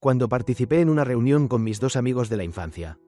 cuando participé en una reunión con mis 2 amigos de la infancia.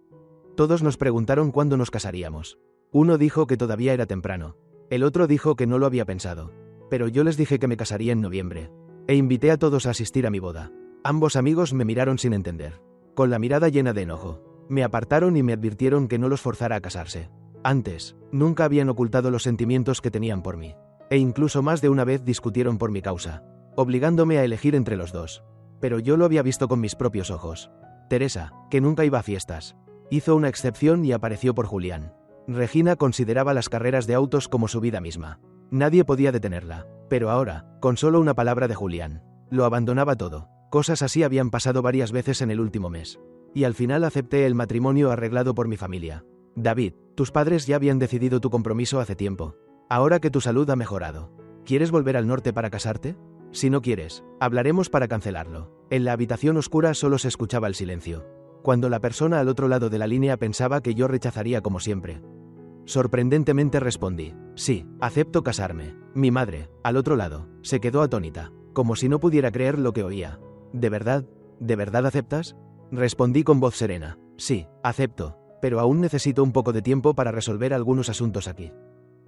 Todos nos preguntaron cuándo nos casaríamos. Uno dijo que todavía era temprano. El otro dijo que no lo había pensado. Pero yo les dije que me casaría en noviembre. E invité a todos a asistir a mi boda. Ambos amigos me miraron sin entender, con la mirada llena de enojo. Me apartaron y me advirtieron que no los forzara a casarse. Antes, nunca habían ocultado los sentimientos que tenían por mí. E incluso más de una vez discutieron por mi causa, obligándome a elegir entre los dos. Pero yo lo había visto con mis propios ojos. Teresa, que nunca iba a fiestas, hizo una excepción y apareció por Julián. Regina consideraba las carreras de autos como su vida misma. Nadie podía detenerla. Pero ahora, con solo una palabra de Julián, lo abandonaba todo. Cosas así habían pasado varias veces en el último mes. Y al final acepté el matrimonio arreglado por mi familia. David, tus padres ya habían decidido tu compromiso hace tiempo. Ahora que tu salud ha mejorado, ¿quieres volver al norte para casarte? Si no quieres, hablaremos para cancelarlo. En la habitación oscura solo se escuchaba el silencio. Cuando la persona al otro lado de la línea pensaba que yo rechazaría como siempre. Sorprendentemente respondí, sí, acepto casarme. Mi madre, al otro lado, se quedó atónita, como si no pudiera creer lo que oía. ¿De verdad aceptas? Respondí con voz serena, sí, acepto, pero aún necesito un poco de tiempo para resolver algunos asuntos aquí.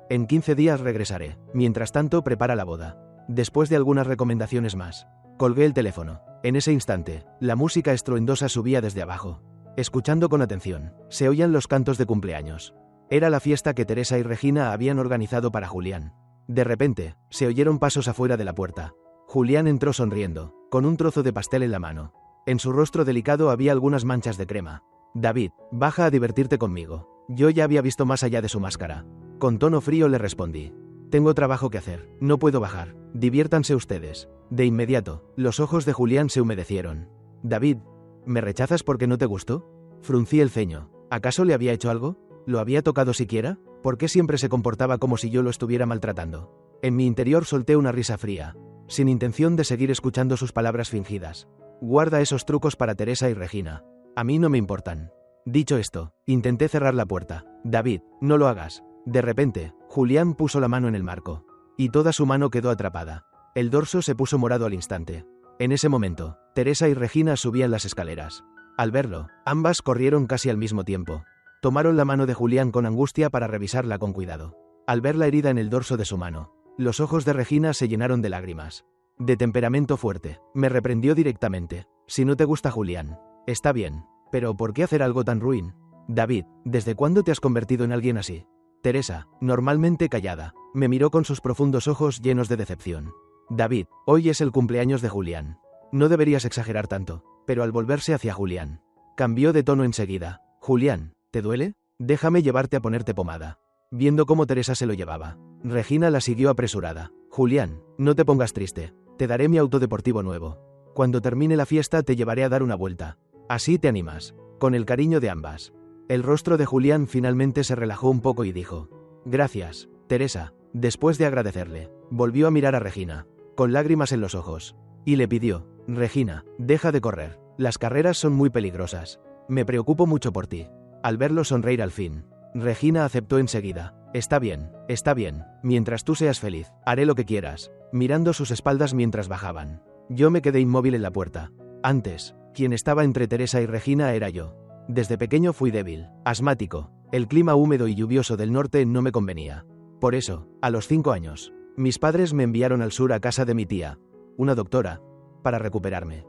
En 15 días regresaré. Mientras tanto, prepara la boda. Después de algunas recomendaciones más, colgué el teléfono. En ese instante, la música estruendosa subía desde abajo. Escuchando con atención, se oían los cantos de cumpleaños. Era la fiesta que Teresa y Regina habían organizado para Julián. De repente, se oyeron pasos afuera de la puerta. Julián entró sonriendo, con un trozo de pastel en la mano. En su rostro delicado había algunas manchas de crema. David, baja a divertirte conmigo. Yo ya había visto más allá de su máscara. Con tono frío le respondí. Tengo trabajo que hacer, no puedo bajar. Diviértanse ustedes. De inmediato, los ojos de Julián se humedecieron. David, ¿me rechazas porque no te gustó? Fruncí el ceño. ¿Acaso le había hecho algo? ¿Lo había tocado siquiera? ¿Por qué siempre se comportaba como si yo lo estuviera maltratando? En mi interior solté una risa fría, sin intención de seguir escuchando sus palabras fingidas. Guarda esos trucos para Teresa y Regina. A mí no me importan. Dicho esto, intenté cerrar la puerta. David, no lo hagas. De repente, Julián puso la mano en el marco. Y toda su mano quedó atrapada. El dorso se puso morado al instante. En ese momento, Teresa y Regina subían las escaleras. Al verlo, ambas corrieron casi al mismo tiempo. Tomaron la mano de Julián con angustia para revisarla con cuidado. Al ver la herida en el dorso de su mano, los ojos de Regina se llenaron de lágrimas. De temperamento fuerte, me reprendió directamente. Si no te gusta Julián, está bien, pero ¿por qué hacer algo tan ruin? David, ¿desde cuándo te has convertido en alguien así? Teresa, normalmente callada, me miró con sus profundos ojos llenos de decepción. David, hoy es el cumpleaños de Julián. No deberías exagerar tanto. Pero al volverse hacia Julián, cambió de tono enseguida. Julián, ¿te duele? Déjame llevarte a ponerte pomada. Viendo cómo Teresa se lo llevaba, Regina la siguió apresurada. Julián, no te pongas triste. Te daré mi auto deportivo nuevo. Cuando termine la fiesta te llevaré a dar una vuelta. Así te animas. Con el cariño de ambas. El rostro de Julián finalmente se relajó un poco y dijo: gracias, Teresa. Después de agradecerle, volvió a mirar a Regina, con lágrimas en los ojos, y le pidió: Regina, deja de correr. Las carreras son muy peligrosas. Me preocupo mucho por ti. Al verlo sonreír al fin, Regina aceptó enseguida. Está bien, mientras tú seas feliz, haré lo que quieras. Mirando sus espaldas mientras bajaban, yo me quedé inmóvil en la puerta. Antes, quien estaba entre Teresa y Regina era yo. Desde pequeño fui débil, asmático. El clima húmedo y lluvioso del norte no me convenía. Por eso, a los 5 años, mis padres me enviaron al sur a casa de mi tía, una doctora, para recuperarme.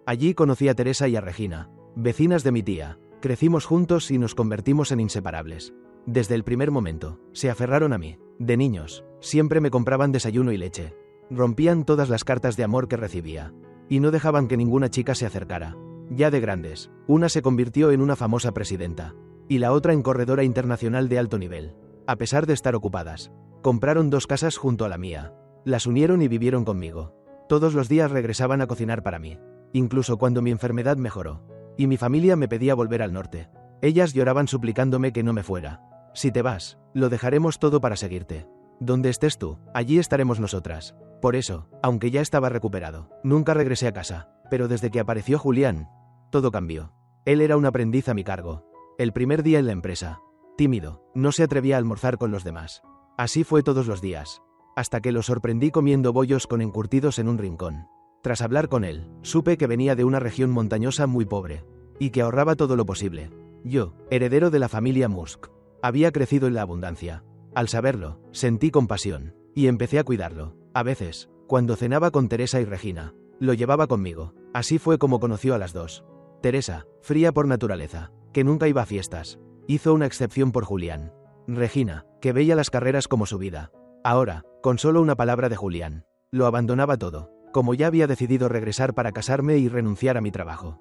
Allí conocí a Teresa y a Regina, vecinas de mi tía. Crecimos juntos y nos convertimos en inseparables. Desde el primer momento, se aferraron a mí. De niños, siempre me compraban desayuno y leche. Rompían todas las cartas de amor que recibía. Y no dejaban que ninguna chica se acercara. Ya de grandes, una se convirtió en una famosa presidenta. Y la otra en corredora internacional de alto nivel. A pesar de estar ocupadas, compraron 2 casas junto a la mía. Las unieron y vivieron conmigo. Todos los días regresaban a cocinar para mí. Incluso cuando mi enfermedad mejoró. Y mi familia me pedía volver al norte. Ellas lloraban suplicándome que no me fuera. Si te vas, lo dejaremos todo para seguirte. Donde estés tú, allí estaremos nosotras. Por eso, aunque ya estaba recuperado, nunca regresé a casa. Pero desde que apareció Julián, todo cambió. Él era un aprendiz a mi cargo. El primer día en la empresa, tímido, no se atrevía a almorzar con los demás. Así fue todos los días, hasta que lo sorprendí comiendo bollos con encurtidos en un rincón. Tras hablar con él, supe que venía de una región montañosa muy pobre, y que ahorraba todo lo posible. Yo, heredero de la familia Musk, había crecido en la abundancia. Al saberlo, sentí compasión, y empecé a cuidarlo. A veces, cuando cenaba con Teresa y Regina, lo llevaba conmigo. Así fue como conoció a las dos. Teresa, fría por naturaleza, que nunca iba a fiestas, hizo una excepción por Julián. Regina, que veía las carreras como su vida. Ahora, con solo una palabra de Julián, lo abandonaba todo. Como ya había decidido regresar para casarme y renunciar a mi trabajo.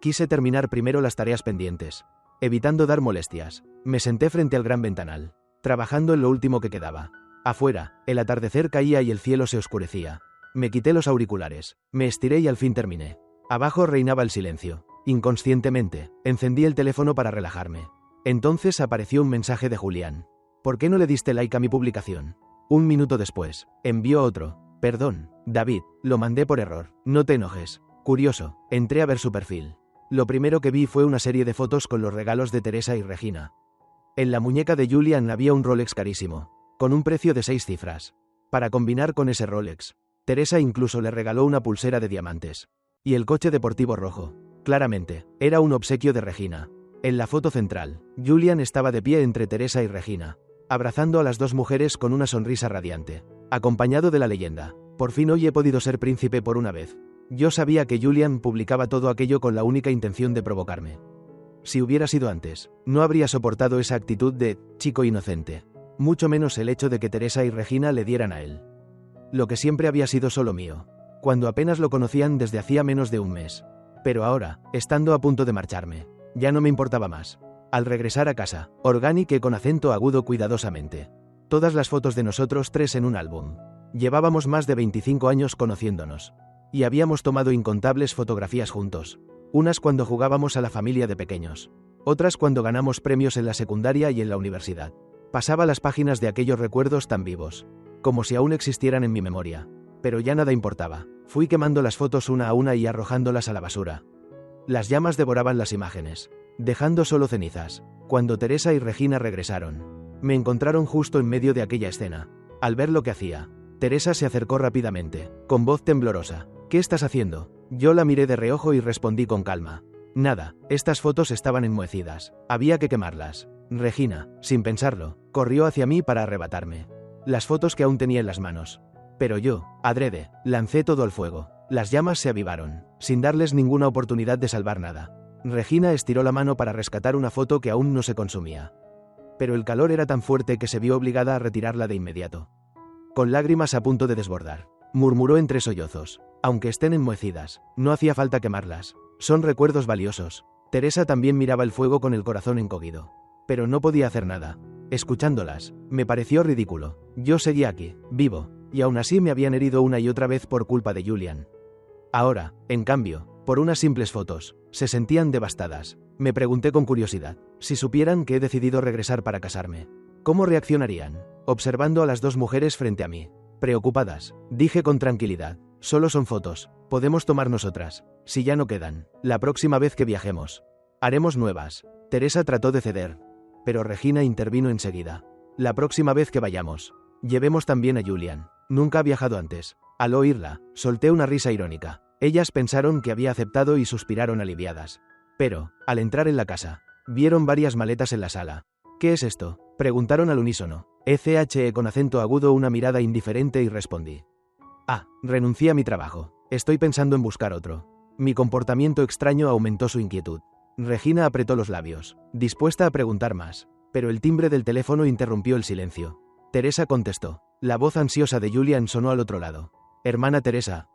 Quise terminar primero las tareas pendientes. Evitando dar molestias, me senté frente al gran ventanal, trabajando en lo último que quedaba. Afuera, el atardecer caía y el cielo se oscurecía. Me quité los auriculares, me estiré y al fin terminé. Abajo reinaba el silencio. Inconscientemente, encendí el teléfono para relajarme. Entonces apareció un mensaje de Julián. ¿Por qué no le diste like a mi publicación? Un minuto después, envió otro. Perdón, David, lo mandé por error. No te enojes. Curioso, entré a ver su perfil. Lo primero que vi fue una serie de fotos con los regalos de Teresa y Regina. En la muñeca de Julián había un Rolex carísimo, con un precio de 6 cifras. Para combinar con ese Rolex, Teresa incluso le regaló una pulsera de diamantes. Y el coche deportivo rojo. Claramente, era un obsequio de Regina. En la foto central, Julián estaba de pie entre Teresa y Regina, abrazando a las dos mujeres con una sonrisa radiante, acompañado de la leyenda: por fin hoy he podido ser príncipe por una vez. Yo sabía que Julián publicaba todo aquello con la única intención de provocarme. Si hubiera sido antes, no habría soportado esa actitud de chico inocente, mucho menos el hecho de que Teresa y Regina le dieran a él lo que siempre había sido solo mío, cuando apenas lo conocían desde hacía menos de un mes. Pero ahora, estando a punto de marcharme, ya no me importaba más. Al regresar a casa, organiqué con acento agudo cuidadosamente todas las fotos de nosotros tres en un álbum. Llevábamos más de 25 años conociéndonos, y habíamos tomado incontables fotografías juntos. Unas cuando jugábamos a la familia de pequeños, otras cuando ganamos premios en la secundaria y en la universidad. Pasaba las páginas de aquellos recuerdos tan vivos, como si aún existieran en mi memoria. Pero ya nada importaba. Fui quemando las fotos una a una y arrojándolas a la basura. Las llamas devoraban las imágenes, dejando solo cenizas. Cuando Teresa y Regina regresaron, me encontraron justo en medio de aquella escena. Al ver lo que hacía, Teresa se acercó rápidamente, con voz temblorosa. ¿Qué estás haciendo? Yo la miré de reojo y respondí con calma. Nada, estas fotos estaban enmohecidas. Había que quemarlas. Regina, sin pensarlo, corrió hacia mí para arrebatarme las fotos que aún tenía en las manos. Pero yo, adrede, lancé todo al fuego. Las llamas se avivaron, sin darles ninguna oportunidad de salvar nada. Regina estiró la mano para rescatar una foto que aún no se consumía. Pero el calor era tan fuerte que se vio obligada a retirarla de inmediato. Con lágrimas a punto de desbordar, murmuró entre sollozos: aunque estén enmohecidas, no hacía falta quemarlas. Son recuerdos valiosos. Teresa también miraba el fuego con el corazón encogido. Pero no podía hacer nada. Escuchándolas, me pareció ridículo. Yo seguía aquí, vivo, y aún así me habían herido una y otra vez por culpa de Julián. Ahora, en cambio, por unas simples fotos, se sentían devastadas. Me pregunté con curiosidad, si supieran que he decidido regresar para casarme, ¿cómo reaccionarían? Observando a las dos mujeres frente a mí, preocupadas, dije con tranquilidad: solo son fotos, podemos tomarnos otras, si ya no quedan. La próxima vez que viajemos, haremos nuevas. Teresa trató de ceder, pero Regina intervino enseguida. La próxima vez que vayamos, llevemos también a Julián. Nunca ha viajado antes. Al oírla, solté una risa irónica. Ellas pensaron que había aceptado y suspiraron aliviadas. Pero, al entrar en la casa, vieron varias maletas en la sala. ¿Qué es esto?, preguntaron al unísono. Eché con acento agudo una mirada indiferente y respondí: renuncié a mi trabajo. Estoy pensando en buscar otro. Mi comportamiento extraño aumentó su inquietud. Regina apretó los labios, dispuesta a preguntar más, pero el timbre del teléfono interrumpió el silencio. Teresa contestó. La voz ansiosa de Julián sonó al otro lado. Hermana Teresa.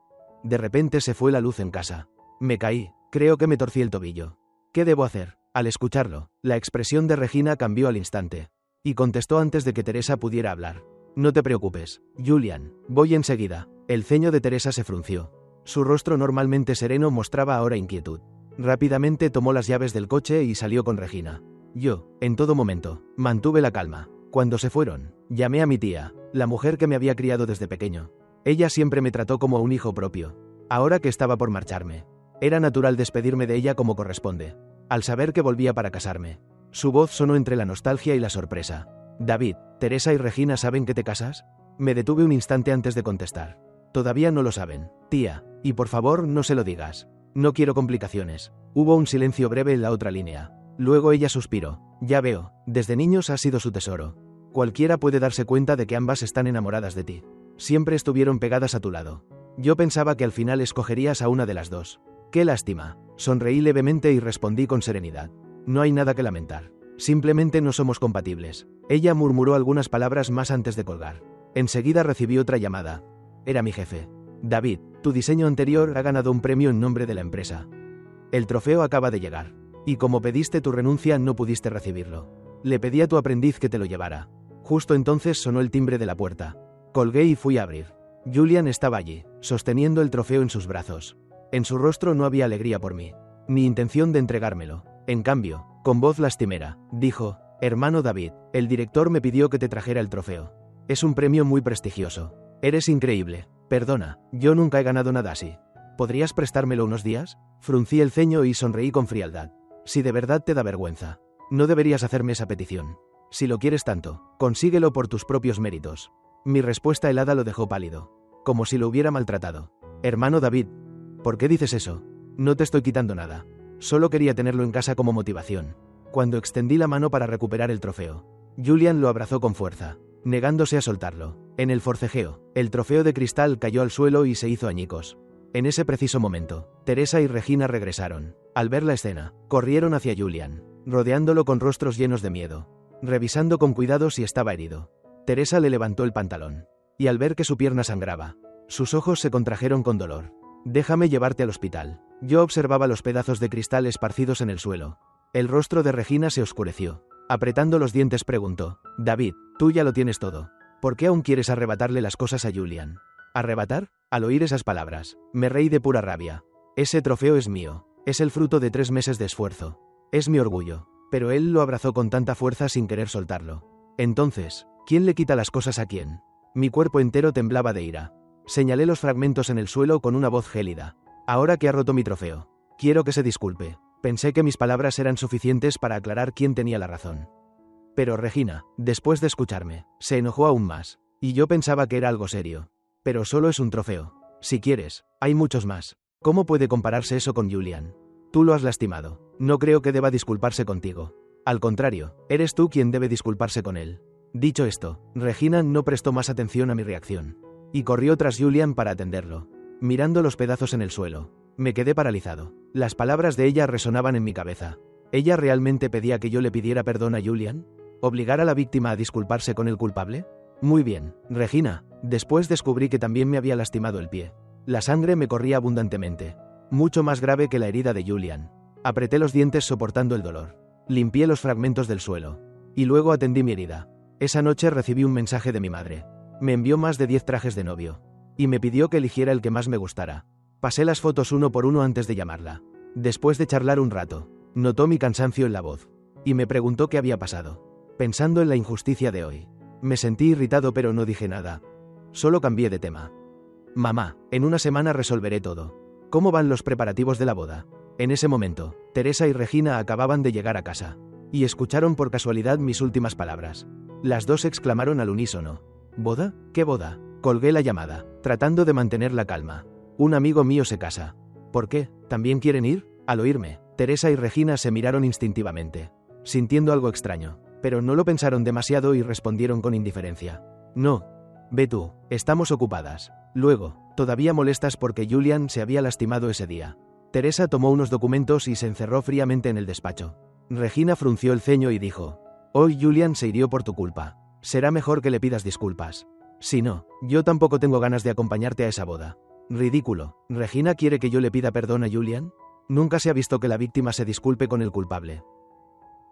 De repente se fue la luz en casa. Me caí, creo que me torcí el tobillo. ¿Qué debo hacer? Al escucharlo, la expresión de Regina cambió al instante, y contestó antes de que Teresa pudiera hablar. No te preocupes, Julián, voy enseguida. El ceño de Teresa se frunció. Su rostro normalmente sereno mostraba ahora inquietud. Rápidamente tomó las llaves del coche y salió con Regina. Yo, en todo momento, mantuve la calma. Cuando se fueron, llamé a mi tía, la mujer que me había criado desde pequeño. Ella siempre me trató como un hijo propio. Ahora que estaba por marcharme, era natural despedirme de ella como corresponde. Al saber que volvía para casarme, su voz sonó entre la nostalgia y la sorpresa. David, ¿Teresa y Regina saben que te casas? Me detuve un instante antes de contestar. Todavía no lo saben, tía, y por favor no se lo digas. No quiero complicaciones. Hubo un silencio breve en la otra línea. Luego ella suspiró. Ya veo, desde niños has sido su tesoro. Cualquiera puede darse cuenta de que ambas están enamoradas de ti. Siempre estuvieron pegadas a tu lado. Yo pensaba que al final escogerías a una de las dos. Qué lástima. Sonreí levemente y respondí con serenidad. No hay nada que lamentar. Simplemente no somos compatibles. Ella murmuró algunas palabras más antes de colgar. Enseguida recibí otra llamada. Era mi jefe. David, tu diseño anterior ha ganado un premio en nombre de la empresa. El trofeo acaba de llegar. Y como pediste tu renuncia no pudiste recibirlo. Le pedí a tu aprendiz que te lo llevara. Justo entonces sonó el timbre de la puerta. Colgué y fui a abrir. Julian estaba allí, sosteniendo el trofeo en sus brazos. En su rostro no había alegría por mí, ni intención de entregármelo. En cambio, con voz lastimera, dijo: hermano David, el director me pidió que te trajera el trofeo. Es un premio muy prestigioso. Eres increíble. Perdona, yo nunca he ganado nada así. ¿Podrías prestármelo unos días? Fruncí el ceño y sonreí con frialdad. Si de verdad te da vergüenza, no deberías hacerme esa petición. Si lo quieres tanto, consíguelo por tus propios méritos. Mi respuesta helada lo dejó pálido, como si lo hubiera maltratado. Hermano David, ¿por qué dices eso? No te estoy quitando nada. Solo quería tenerlo en casa como motivación. Cuando extendí la mano para recuperar el trofeo, Julian lo abrazó con fuerza, negándose a soltarlo. En el forcejeo, el trofeo de cristal cayó al suelo y se hizo añicos. En ese preciso momento, Teresa y Regina regresaron. Al ver la escena, corrieron hacia Julian, rodeándolo con rostros llenos de miedo, revisando con cuidado si estaba herido. Teresa le levantó el pantalón, y al ver que su pierna sangraba, sus ojos se contrajeron con dolor. Déjame llevarte al hospital. Yo observaba los pedazos de cristal esparcidos en el suelo. El rostro de Regina se oscureció. Apretando los dientes preguntó: David, tú ya lo tienes todo. ¿Por qué aún quieres arrebatarle las cosas a Julian? ¿Arrebatar? Al oír esas palabras, me reí de pura rabia. Ese trofeo es mío. Es el fruto de 3 meses de esfuerzo. Es mi orgullo. Pero él lo abrazó con tanta fuerza sin querer soltarlo. Entonces, ¿quién le quita las cosas a quién? Mi cuerpo entero temblaba de ira. Señalé los fragmentos en el suelo con una voz gélida. Ahora que ha roto mi trofeo, quiero que se disculpe. Pensé que mis palabras eran suficientes para aclarar quién tenía la razón. Pero Regina, después de escucharme, se enojó aún más. Y yo pensaba que era algo serio. Pero solo es un trofeo. Si quieres, hay muchos más. ¿Cómo puede compararse eso con Julian? Tú lo has lastimado. No creo que deba disculparse contigo. Al contrario, eres tú quien debe disculparse con él. Dicho esto, Regina no prestó más atención a mi reacción. Y corrió tras Julian para atenderlo. Mirando los pedazos en el suelo, me quedé paralizado. Las palabras de ella resonaban en mi cabeza. ¿Ella realmente pedía que yo le pidiera perdón a Julian? ¿Obligar a la víctima a disculparse con el culpable? Muy bien, Regina. Después descubrí que también me había lastimado el pie. La sangre me corría abundantemente, mucho más grave que la herida de Julian. Apreté los dientes soportando el dolor. Limpié los fragmentos del suelo. Y luego atendí mi herida. Esa noche recibí un mensaje de mi madre. Me envió más de 10 trajes de novio. Y me pidió que eligiera el que más me gustara. Pasé las fotos uno por uno antes de llamarla. Después de charlar un rato, notó mi cansancio en la voz. Y me preguntó qué había pasado. Pensando en la injusticia de hoy. Me sentí irritado pero no dije nada. Solo cambié de tema. Mamá, en una semana resolveré todo. ¿Cómo van los preparativos de la boda? En ese momento, Teresa y Regina acababan de llegar a casa. Y escucharon por casualidad mis últimas palabras. Las dos exclamaron al unísono. ¿Boda? ¿Qué boda? Colgué la llamada, tratando de mantener la calma. Un amigo mío se casa. ¿Por qué? ¿También quieren ir? Al oírme, Teresa y Regina se miraron instintivamente, sintiendo algo extraño, pero no lo pensaron demasiado y respondieron con indiferencia. No. Ve tú, estamos ocupadas. Luego, todavía molestas porque Julian se había lastimado ese día. Teresa tomó unos documentos y se encerró fríamente en el despacho. Regina frunció el ceño y dijo: hoy Julian se hirió por tu culpa. Será mejor que le pidas disculpas. Si no, yo tampoco tengo ganas de acompañarte a esa boda. Ridículo. ¿Regina quiere que yo le pida perdón a Julian? Nunca se ha visto que la víctima se disculpe con el culpable.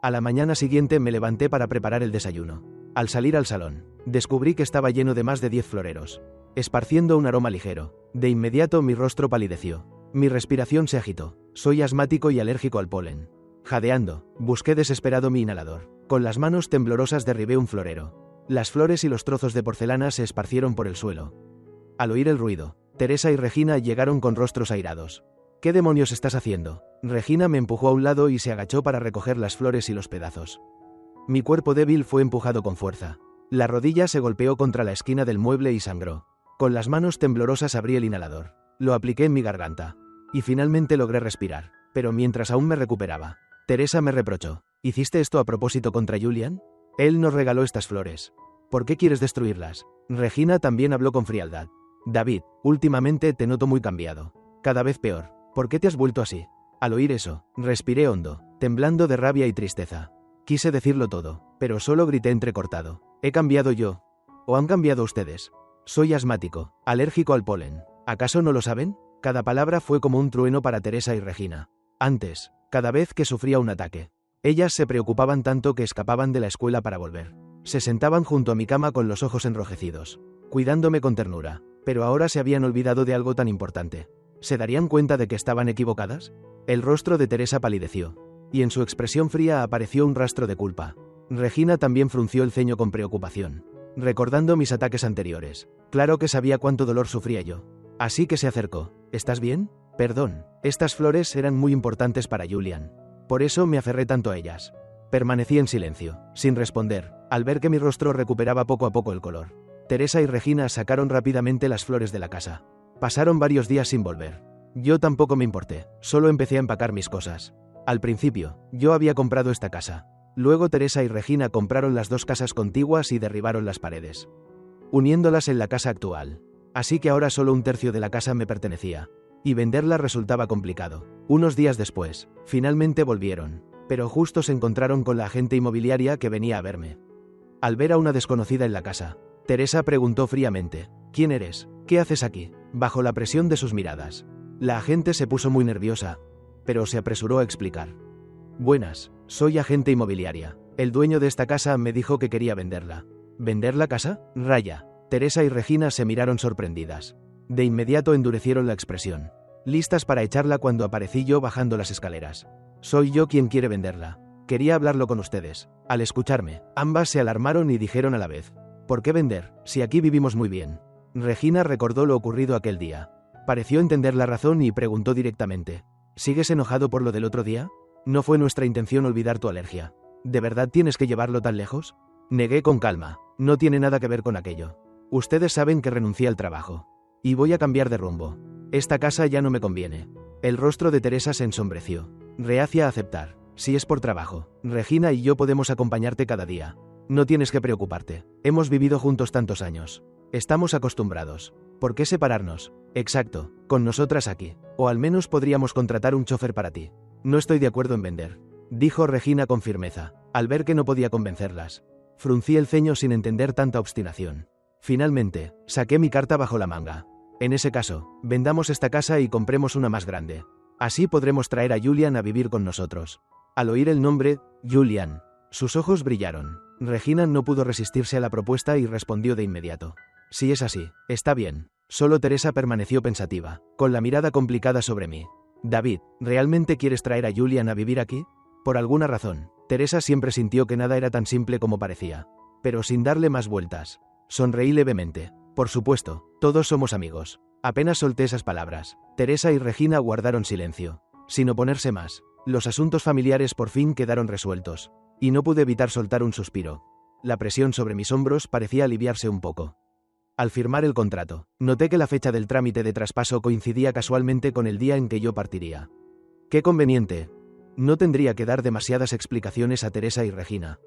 A la mañana siguiente me levanté para preparar el desayuno. Al salir al salón, descubrí que estaba lleno de más de 10 floreros, esparciendo un aroma ligero. De inmediato mi rostro palideció. Mi respiración se agitó. Soy asmático y alérgico al polen. Jadeando, busqué desesperado mi inhalador. Con las manos temblorosas derribé un florero. Las flores y los trozos de porcelana se esparcieron por el suelo. Al oír el ruido, Teresa y Regina llegaron con rostros airados. ¿Qué demonios estás haciendo? Regina me empujó a un lado y se agachó para recoger las flores y los pedazos. Mi cuerpo débil fue empujado con fuerza. La rodilla se golpeó contra la esquina del mueble y sangró. Con las manos temblorosas abrí el inhalador. Lo apliqué en mi garganta. Y finalmente logré respirar. Pero mientras aún me recuperaba, Teresa me reprochó. ¿Hiciste esto a propósito contra Julian? Él nos regaló estas flores. ¿Por qué quieres destruirlas? Regina también habló con frialdad. David, últimamente te noto muy cambiado. Cada vez peor. ¿Por qué te has vuelto así? Al oír eso, respiré hondo, temblando de rabia y tristeza. Quise decirlo todo, pero solo grité entrecortado. ¿He cambiado yo? ¿O han cambiado ustedes? Soy asmático, alérgico al polen. ¿Acaso no lo saben? Cada palabra fue como un trueno para Teresa y Regina. Antes, cada vez que sufría un ataque, ellas se preocupaban tanto que escapaban de la escuela para volver. Se sentaban junto a mi cama con los ojos enrojecidos, cuidándome con ternura, pero ahora se habían olvidado de algo tan importante. ¿Se darían cuenta de que estaban equivocadas? El rostro de Teresa palideció, y en su expresión fría apareció un rastro de culpa. Regina también frunció el ceño con preocupación, recordando mis ataques anteriores. Claro que sabía cuánto dolor sufría yo. Así que se acercó. ¿Estás bien? Perdón, estas flores eran muy importantes para Julian. Por eso me aferré tanto a ellas. Permanecí en silencio, sin responder, al ver que mi rostro recuperaba poco a poco el color. Teresa y Regina sacaron rápidamente las flores de la casa. Pasaron varios días sin volver. Yo tampoco me importé, solo empecé a empacar mis cosas. Al principio, yo había comprado esta casa. Luego Teresa y Regina compraron las dos casas contiguas y derribaron las paredes, uniéndolas en la casa actual. Así que ahora solo un tercio de la casa me pertenecía. Y venderla resultaba complicado. Unos días después, finalmente volvieron, pero justo se encontraron con la agente inmobiliaria que venía a verme. Al ver a una desconocida en la casa, Teresa preguntó fríamente, ¿quién eres? ¿Qué haces aquí? Bajo la presión de sus miradas, la agente se puso muy nerviosa, pero se apresuró a explicar. Buenas, soy agente inmobiliaria. El dueño de esta casa me dijo que quería venderla. ¿Vender la casa? Raya. Teresa y Regina se miraron sorprendidas. De inmediato endurecieron la expresión, listas para echarla cuando aparecí yo bajando las escaleras. Soy yo quien quiere venderla. Quería hablarlo con ustedes. Al escucharme, ambas se alarmaron y dijeron a la vez, ¿por qué vender, si aquí vivimos muy bien? Regina recordó lo ocurrido aquel día. Pareció entender la razón y preguntó directamente, ¿sigues enojado por lo del otro día? No fue nuestra intención olvidar tu alergia. ¿De verdad tienes que llevarlo tan lejos? Negué con calma, no tiene nada que ver con aquello. Ustedes saben que renuncié al trabajo. Y voy a cambiar de rumbo. Esta casa ya no me conviene. El rostro de Teresa se ensombreció, reacia a aceptar. Si es por trabajo, Regina y yo podemos acompañarte cada día. No tienes que preocuparte. Hemos vivido juntos tantos años. Estamos acostumbrados. ¿Por qué separarnos? Exacto, con nosotras aquí. O al menos podríamos contratar un chofer para ti. No estoy de acuerdo en vender, dijo Regina con firmeza, al ver que no podía convencerlas. Fruncí el ceño sin entender tanta obstinación. Finalmente, saqué mi carta bajo la manga. En ese caso, vendamos esta casa y compremos una más grande. Así podremos traer a Julian a vivir con nosotros. Al oír el nombre, Julian, sus ojos brillaron. Regina no pudo resistirse a la propuesta y respondió de inmediato. Si es así, está bien. Solo Teresa permaneció pensativa, con la mirada complicada sobre mí. David, ¿realmente quieres traer a Julian a vivir aquí? Por alguna razón, Teresa siempre sintió que nada era tan simple como parecía. Pero sin darle más vueltas, sonreí levemente. Por supuesto, todos somos amigos. Apenas solté esas palabras. Teresa y Regina guardaron silencio, sin oponerse más. Los asuntos familiares por fin quedaron resueltos, y no pude evitar soltar un suspiro. La presión sobre mis hombros parecía aliviarse un poco. Al firmar el contrato, noté que la fecha del trámite de traspaso coincidía casualmente con el día en que yo partiría. ¡Qué conveniente! No tendría que dar demasiadas explicaciones a Teresa y Regina.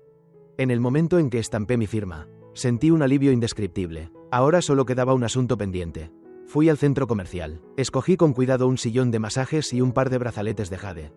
En el momento en que estampé mi firma, sentí un alivio indescriptible. Ahora solo quedaba un asunto pendiente. Fui al centro comercial, escogí con cuidado un sillón de masajes y un par de brazaletes de jade.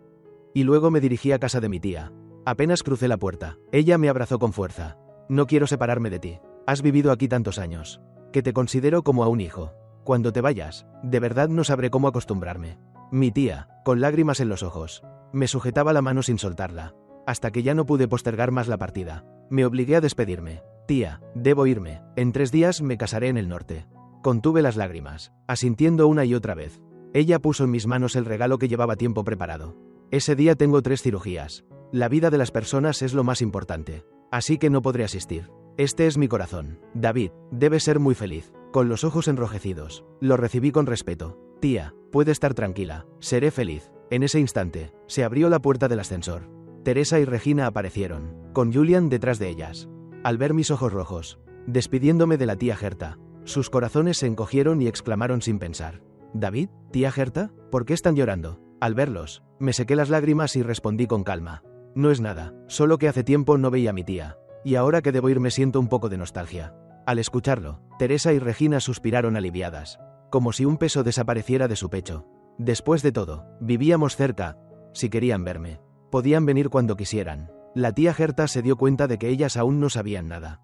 Y luego me dirigí a casa de mi tía. Apenas crucé la puerta, ella me abrazó con fuerza. No quiero separarme de ti. Has vivido aquí tantos años, que te considero como a un hijo. Cuando te vayas, de verdad no sabré cómo acostumbrarme. Mi tía, con lágrimas en los ojos, me sujetaba la mano sin soltarla, hasta que ya no pude postergar más la partida. Me obligué a despedirme. Tía, debo irme. En 3 días me casaré en el norte. Contuve las lágrimas, asintiendo una y otra vez. Ella puso en mis manos el regalo que llevaba tiempo preparado. Ese día tengo 3 cirugías. La vida de las personas es lo más importante, así que no podré asistir. Este es mi corazón. David, debe ser muy feliz. Con los ojos enrojecidos, lo recibí con respeto. Tía, puede estar tranquila, seré feliz. En ese instante, se abrió la puerta del ascensor. Teresa y Regina aparecieron, con Julian detrás de ellas. Al ver mis ojos rojos, despidiéndome de la tía Gerta, Sus corazones se encogieron y exclamaron sin pensar: «¿David? ¿Tía Gerta? ¿Por qué están llorando?» Al verlos, me sequé las lágrimas y respondí con calma: «No es nada, solo que hace tiempo no veía a mi tía. Y ahora que debo irme siento un poco de nostalgia». Al escucharlo, Teresa y Regina suspiraron aliviadas, como si un peso desapareciera de su pecho. Después de todo, vivíamos cerca. Si querían verme, podían venir cuando quisieran. La tía Gerta se dio cuenta de que ellas aún no sabían nada.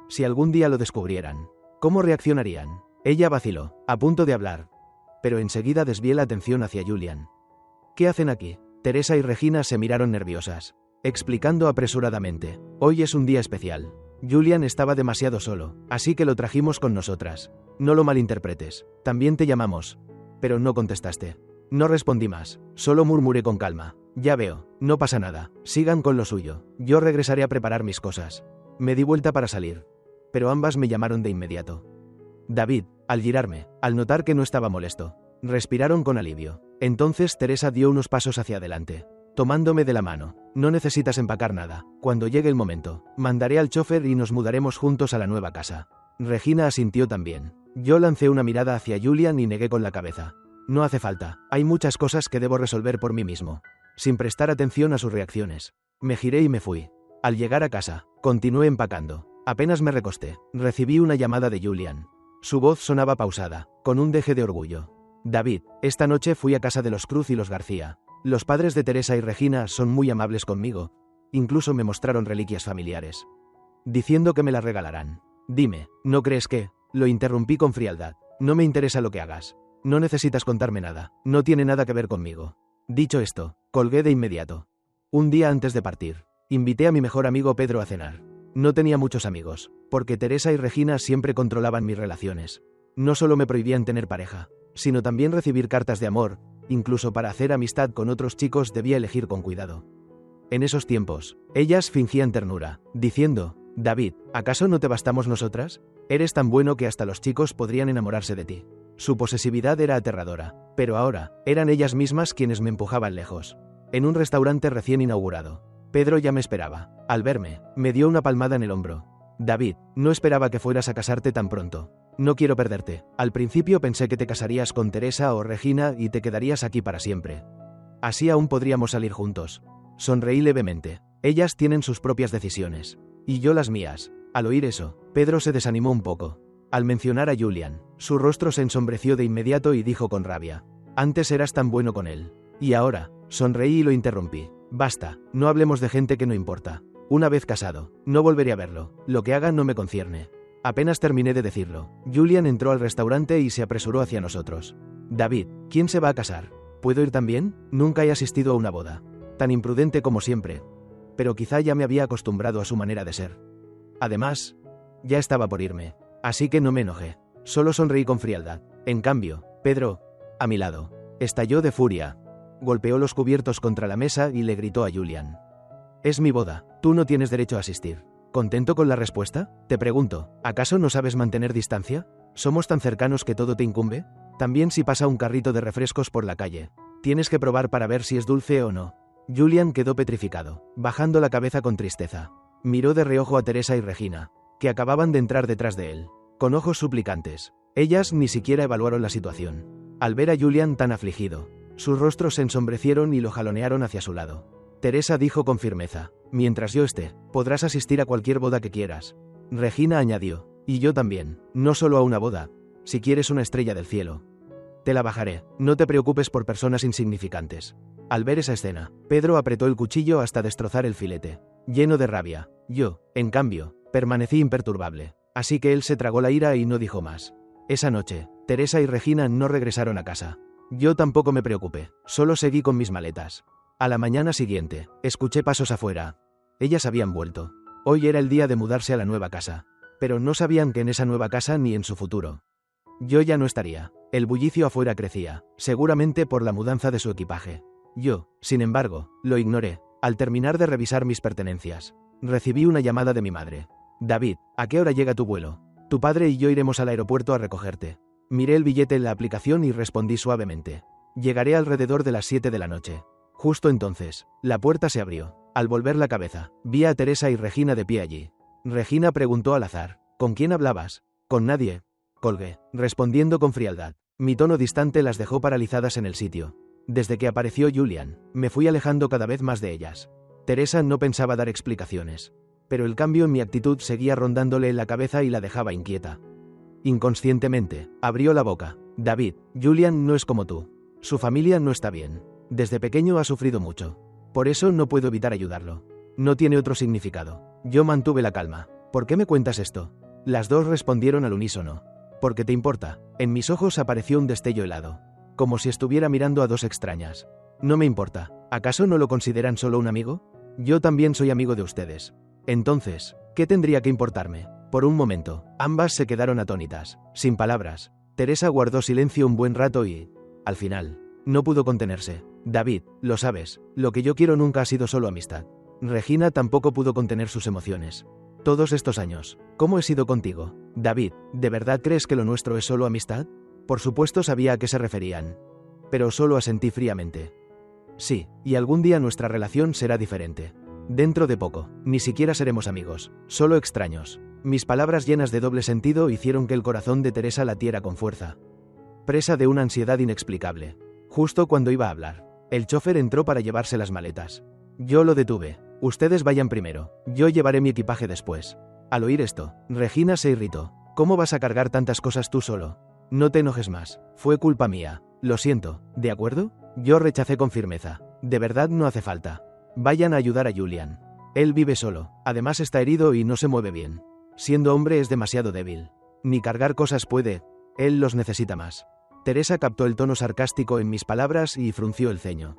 Si algún día lo descubrieran, ¿cómo reaccionarían? Ella vaciló, a punto de hablar, pero enseguida desvié la atención hacia Julian. «¿Qué hacen aquí?» Teresa y Regina se miraron nerviosas, explicando apresuradamente: «Hoy es un día especial. Julian estaba demasiado solo, así que lo trajimos con nosotras. No lo malinterpretes, también te llamamos». Pero no contestaste. No respondí más, solo murmuré con calma: «Ya veo, no pasa nada, sigan con lo suyo, yo regresaré a preparar mis cosas». Me di vuelta para salir, pero ambas me llamaron de inmediato. David, al girarme, al notar que no estaba molesto, respiraron con alivio. Entonces Teresa dio unos pasos hacia adelante, tomándome de la mano: «No necesitas empacar nada, cuando llegue el momento, mandaré al chofer y nos mudaremos juntos a la nueva casa». Regina asintió también. Yo lancé una mirada hacia Julian y negué con la cabeza: «No hace falta, hay muchas cosas que debo resolver por mí mismo». Sin prestar atención a sus reacciones, me giré y me fui. Al llegar a casa, continué empacando. Apenas me recosté, recibí una llamada de Julian. Su voz sonaba pausada, con un deje de orgullo. «David, esta noche fui a casa de los Cruz y los García. Los padres de Teresa y Regina son muy amables conmigo. Incluso me mostraron reliquias familiares, diciendo que me las regalarán». «Dime, ¿no crees que...?» Lo interrumpí con frialdad. «No me interesa lo que hagas. No necesitas contarme nada, no tiene nada que ver conmigo». Dicho esto, colgué de inmediato. Un día antes de partir, invité a mi mejor amigo Pedro a cenar. No tenía muchos amigos, porque Teresa y Regina siempre controlaban mis relaciones. No solo me prohibían tener pareja, sino también recibir cartas de amor. Incluso para hacer amistad con otros chicos debía elegir con cuidado. En esos tiempos, ellas fingían ternura, diciendo: «David, ¿acaso no te bastamos nosotras? Eres tan bueno que hasta los chicos podrían enamorarse de ti». Su posesividad era aterradora, pero ahora, eran ellas mismas quienes me empujaban lejos. En un restaurante recién inaugurado, Pedro ya me esperaba. Al verme, me dio una palmada en el hombro. «David, no esperaba que fueras a casarte tan pronto. No quiero perderte. Al principio pensé que te casarías con Teresa o Regina y te quedarías aquí para siempre. Así aún podríamos salir juntos». Sonreí levemente. Ellas tienen sus propias decisiones, y yo las mías. Al oír eso, Pedro se desanimó un poco. Al mencionar a Julian, su rostro se ensombreció de inmediato y dijo con rabia: «Antes eras tan bueno con él. Y ahora». Sonreí y lo interrumpí: «Basta, no hablemos de gente que no importa. Una vez casado, no volveré a verlo. Lo que haga no me concierne». Apenas terminé de decirlo, Julian entró al restaurante y se apresuró hacia nosotros. «David, ¿quién se va a casar? ¿Puedo ir también? Nunca he asistido a una boda. Tan imprudente como siempre. Pero quizá ya me había acostumbrado a su manera de ser. Además, ya estaba por irme. Así que no me enojé. Solo sonreí con frialdad. En cambio, Pedro, a mi lado, estalló de furia. Golpeó los cubiertos contra la mesa y le gritó a Julian: «Es mi boda, tú no tienes derecho a asistir». ¿Contento con la respuesta? Te pregunto, ¿acaso no sabes mantener distancia? ¿Somos tan cercanos que todo te incumbe? También si pasa un carrito de refrescos por la calle, tienes que probar para ver si es dulce o no. Julian quedó petrificado, bajando la cabeza con tristeza. Miró de reojo a Teresa y Regina, que acababan de entrar detrás de él, con ojos suplicantes. Ellas ni siquiera evaluaron la situación. Al ver a Julian tan afligido, sus rostros se ensombrecieron y lo jalonearon hacia su lado. Teresa dijo con firmeza: «Mientras yo esté, podrás asistir a cualquier boda que quieras». Regina añadió: «Y yo también, no solo a una boda. Si quieres una estrella del cielo, te la bajaré, no te preocupes por personas insignificantes». Al ver esa escena, Pedro apretó el cuchillo hasta destrozar el filete. Lleno de rabia, yo, en cambio, permanecí imperturbable. Así que él se tragó la ira y no dijo más. Esa noche, Teresa y Regina no regresaron a casa. Yo tampoco me preocupé, solo seguí con mis maletas. A la mañana siguiente, escuché pasos afuera. Ellas habían vuelto. Hoy era el día de mudarse a la nueva casa. Pero no sabían que en esa nueva casa ni en su futuro yo ya no estaría. El bullicio afuera crecía, seguramente por la mudanza de su equipaje. Yo, sin embargo, lo ignoré. Al terminar de revisar mis pertenencias, recibí una llamada de mi madre. «David, ¿a qué hora llega tu vuelo? Tu padre y yo iremos al aeropuerto a recogerte». Miré el billete en la aplicación y respondí suavemente: «Llegaré alrededor de las 7 de la noche». Justo entonces, la puerta se abrió. Al volver la cabeza, vi a Teresa y Regina de pie allí. Regina preguntó al azar: «¿Con quién hablabas?» «Con nadie». colgué, respondiendo con frialdad. Mi tono distante las dejó paralizadas en el sitio. Desde que apareció Julian, me fui alejando cada vez más de ellas. Teresa no pensaba dar explicaciones, pero el cambio en mi actitud seguía rondándole en la cabeza y la dejaba inquieta. Inconscientemente, abrió la boca. David, Julian no es como tú. Su familia no está bien. Desde pequeño ha sufrido mucho. Por eso no puedo evitar ayudarlo. No tiene otro significado. Yo mantuve la calma. ¿Por qué me cuentas esto? Las dos respondieron al unísono. Porque te importa. En mis ojos apareció un destello helado. Como si estuviera mirando a dos extrañas. No me importa. ¿Acaso no lo consideran solo un amigo? Yo también soy amigo de ustedes. Entonces, ¿qué tendría que importarme? Por un momento, ambas se quedaron atónitas, sin palabras. Teresa guardó silencio un buen rato y, al final, no pudo contenerse. David, lo sabes, lo que yo quiero nunca ha sido solo amistad. Regina tampoco pudo contener sus emociones. Todos estos años, ¿cómo he sido contigo? David, ¿de verdad crees que lo nuestro es solo amistad? Por supuesto sabía a qué se referían. Pero solo asentí fríamente. Sí, y algún día nuestra relación será diferente. Dentro de poco, ni siquiera seremos amigos, solo extraños. Mis palabras llenas de doble sentido hicieron que el corazón de Teresa latiera con fuerza. Presa de una ansiedad inexplicable. Justo cuando iba a hablar, el chofer entró para llevarse las maletas. Yo lo detuve. Ustedes vayan primero, yo llevaré mi equipaje después. Al oír esto, Regina se irritó. ¿Cómo vas a cargar tantas cosas tú solo? No te enojes más, fue culpa mía. Lo siento, ¿de acuerdo? Yo rechacé con firmeza. De verdad no hace falta. Vayan a ayudar a Julian. Él vive solo, además está herido y no se mueve bien. Siendo hombre es demasiado débil. Ni cargar cosas puede. Él los necesita más. Teresa captó el tono sarcástico en mis palabras y frunció el ceño.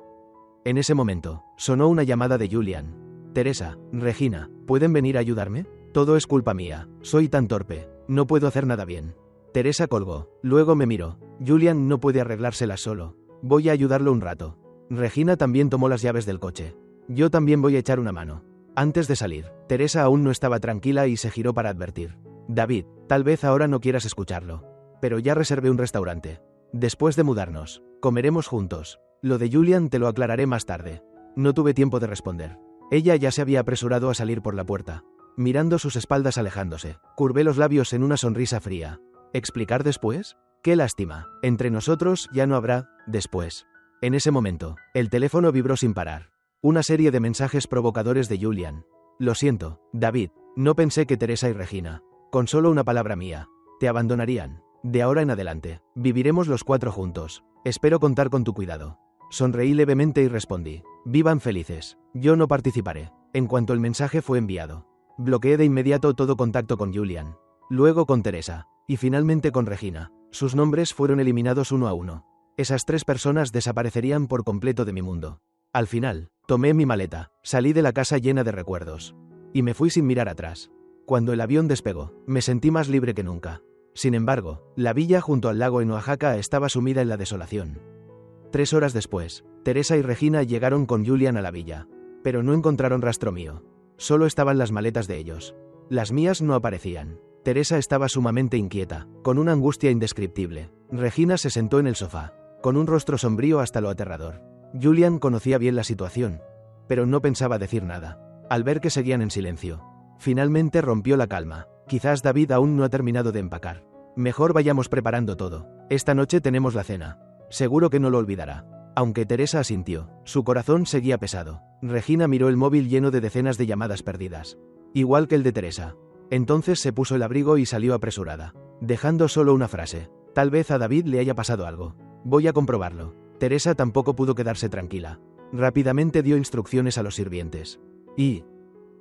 En ese momento, sonó una llamada de Julian. Teresa, Regina, ¿pueden venir a ayudarme? Todo es culpa mía, soy tan torpe, no puedo hacer nada bien. Teresa colgó, luego me miró. Julian no puede arreglárselas solo. Voy a ayudarlo un rato. Regina también tomó las llaves del coche. Yo también voy a echar una mano. Antes de salir, Teresa aún no estaba tranquila y se giró para advertir. David, tal vez ahora no quieras escucharlo. Pero ya reservé un restaurante. Después de mudarnos, comeremos juntos. Lo de Julian te lo aclararé más tarde. No tuve tiempo de responder. Ella ya se había apresurado a salir por la puerta. Mirando sus espaldas alejándose, curvé los labios en una sonrisa fría. ¿Explicar después? ¡Qué lástima! Entre nosotros ya no habrá después. En ese momento, el teléfono vibró sin parar. Una serie de mensajes provocadores de Julian. Lo siento, David, no pensé que Teresa y Regina, con solo una palabra mía, te abandonarían. De ahora en adelante, viviremos los cuatro juntos. Espero contar con tu cuidado. Sonreí levemente y respondí. Vivan felices. Yo no participaré. En cuanto el mensaje fue enviado, bloqueé de inmediato todo contacto con Julian. Luego con Teresa. Y finalmente con Regina. Sus nombres fueron eliminados uno a uno. Esas tres personas desaparecerían por completo de mi mundo. Al final, tomé mi maleta, salí de la casa llena de recuerdos. Y me fui sin mirar atrás. Cuando el avión despegó, me sentí más libre que nunca. Sin embargo, la villa junto al lago en Oaxaca estaba sumida en la desolación. 3 horas después, Teresa y Regina llegaron con Julian a la villa. Pero no encontraron rastro mío. Solo estaban las maletas de ellos. Las mías no aparecían. Teresa estaba sumamente inquieta, con una angustia indescriptible. Regina se sentó en el sofá, con un rostro sombrío hasta lo aterrador. Julian conocía bien la situación, pero no pensaba decir nada. Al ver que seguían en silencio, finalmente rompió la calma. Quizás David aún no ha terminado de empacar. Mejor vayamos preparando todo. Esta noche tenemos la cena. Seguro que no lo olvidará. Aunque Teresa asintió, su corazón seguía pesado. Regina miró el móvil lleno de decenas de llamadas perdidas. Igual que el de Teresa. Entonces se puso el abrigo y salió apresurada, dejando solo una frase. Tal vez a David le haya pasado algo. Voy a comprobarlo. Teresa tampoco pudo quedarse tranquila. Rápidamente dio instrucciones a los sirvientes. Y,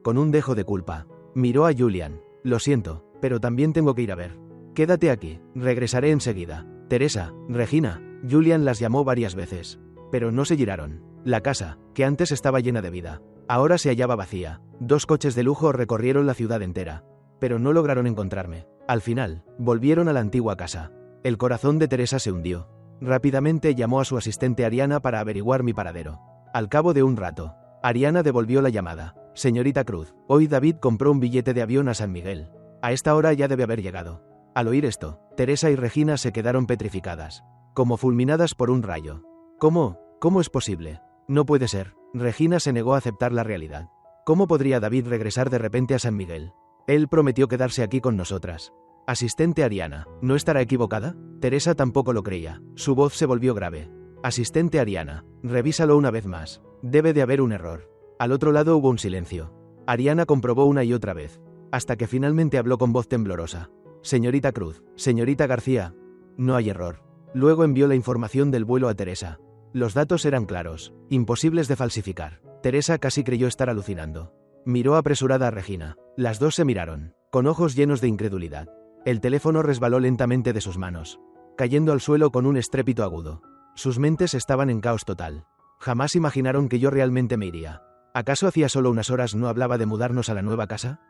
con un dejo de culpa, miró a Julian. Lo siento, pero también tengo que ir a ver. Quédate aquí, regresaré enseguida. Teresa, Regina. Julian las llamó varias veces, pero no se giraron. La casa, que antes estaba llena de vida, ahora se hallaba vacía. 2 coches de lujo recorrieron la ciudad entera, pero no lograron encontrarme. Al final, volvieron a la antigua casa. El corazón de Teresa se hundió. Rápidamente llamó a su asistente Ariana para averiguar mi paradero. Al cabo de un rato, Ariana devolvió la llamada. Señorita Cruz, hoy David compró un billete de avión a San Miguel. A esta hora ya debe haber llegado. Al oír esto, Teresa y Regina se quedaron petrificadas, como fulminadas por un rayo. ¿Cómo es posible? No puede ser. Regina se negó a aceptar la realidad. ¿Cómo podría David regresar de repente a San Miguel? Él prometió quedarse aquí con nosotras. Asistente Ariana, ¿no estará equivocada? Teresa tampoco lo creía. Su voz se volvió grave. Asistente Ariana, revísalo una vez más. Debe de haber un error. Al otro lado hubo un silencio. Ariana comprobó una y otra vez, hasta que finalmente habló con voz temblorosa. Señorita Cruz, señorita García, no hay error. Luego envió la información del vuelo a Teresa. Los datos eran claros, imposibles de falsificar. Teresa casi creyó estar alucinando. Miró apresurada a Regina. Las dos se miraron, con ojos llenos de incredulidad. El teléfono resbaló lentamente de sus manos, cayendo al suelo con un estrépito agudo. Sus mentes estaban en caos total. Jamás imaginaron que yo realmente me iría. ¿Acaso hacía solo unas horas no hablaba de mudarnos a la nueva casa?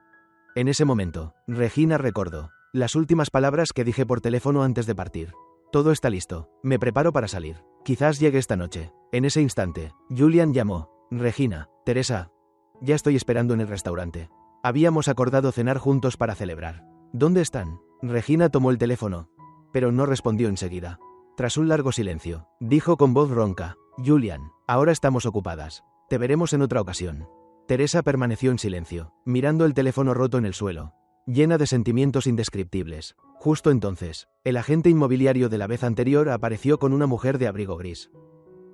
En ese momento, Regina recordó las últimas palabras que dije por teléfono antes de partir. Todo está listo, me preparo para salir. Quizás llegue esta noche. En ese instante, Julian llamó. Regina, Teresa. Ya estoy esperando en el restaurante. Habíamos acordado cenar juntos para celebrar. ¿Dónde están? Regina tomó el teléfono, pero no respondió enseguida. Tras un largo silencio, dijo con voz ronca, Julian, ahora estamos ocupadas. Te veremos en otra ocasión. Teresa permaneció en silencio, mirando el teléfono roto en el suelo, llena de sentimientos indescriptibles. Justo entonces, el agente inmobiliario de la vez anterior apareció con una mujer de abrigo gris,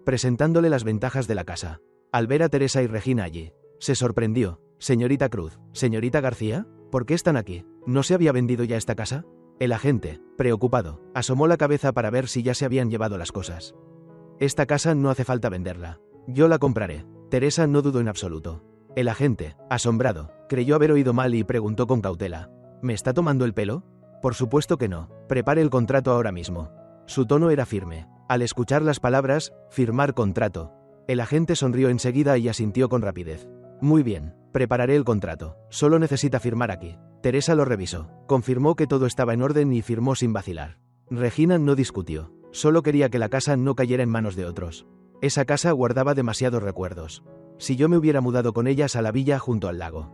presentándole las ventajas de la casa. Al ver a Teresa y Regina allí, se sorprendió. Señorita Cruz, señorita García, ¿por qué están aquí? ¿No se había vendido ya esta casa? El agente, preocupado, asomó la cabeza para ver si ya se habían llevado las cosas. Esta casa no hace falta venderla. Yo la compraré. Teresa no dudó en absoluto. El agente, asombrado, creyó haber oído mal y preguntó con cautela. ¿Me está tomando el pelo? Por supuesto que no. Prepare el contrato ahora mismo. Su tono era firme. Al escuchar las palabras, firmar contrato, el agente sonrió enseguida y asintió con rapidez. Muy bien, prepararé el contrato. Solo necesita firmar aquí. Teresa lo revisó, confirmó que todo estaba en orden y firmó sin vacilar. Regina no discutió. Solo quería que la casa no cayera en manos de otros. Esa casa guardaba demasiados recuerdos. Si yo me hubiera mudado con ellas a la villa junto al lago,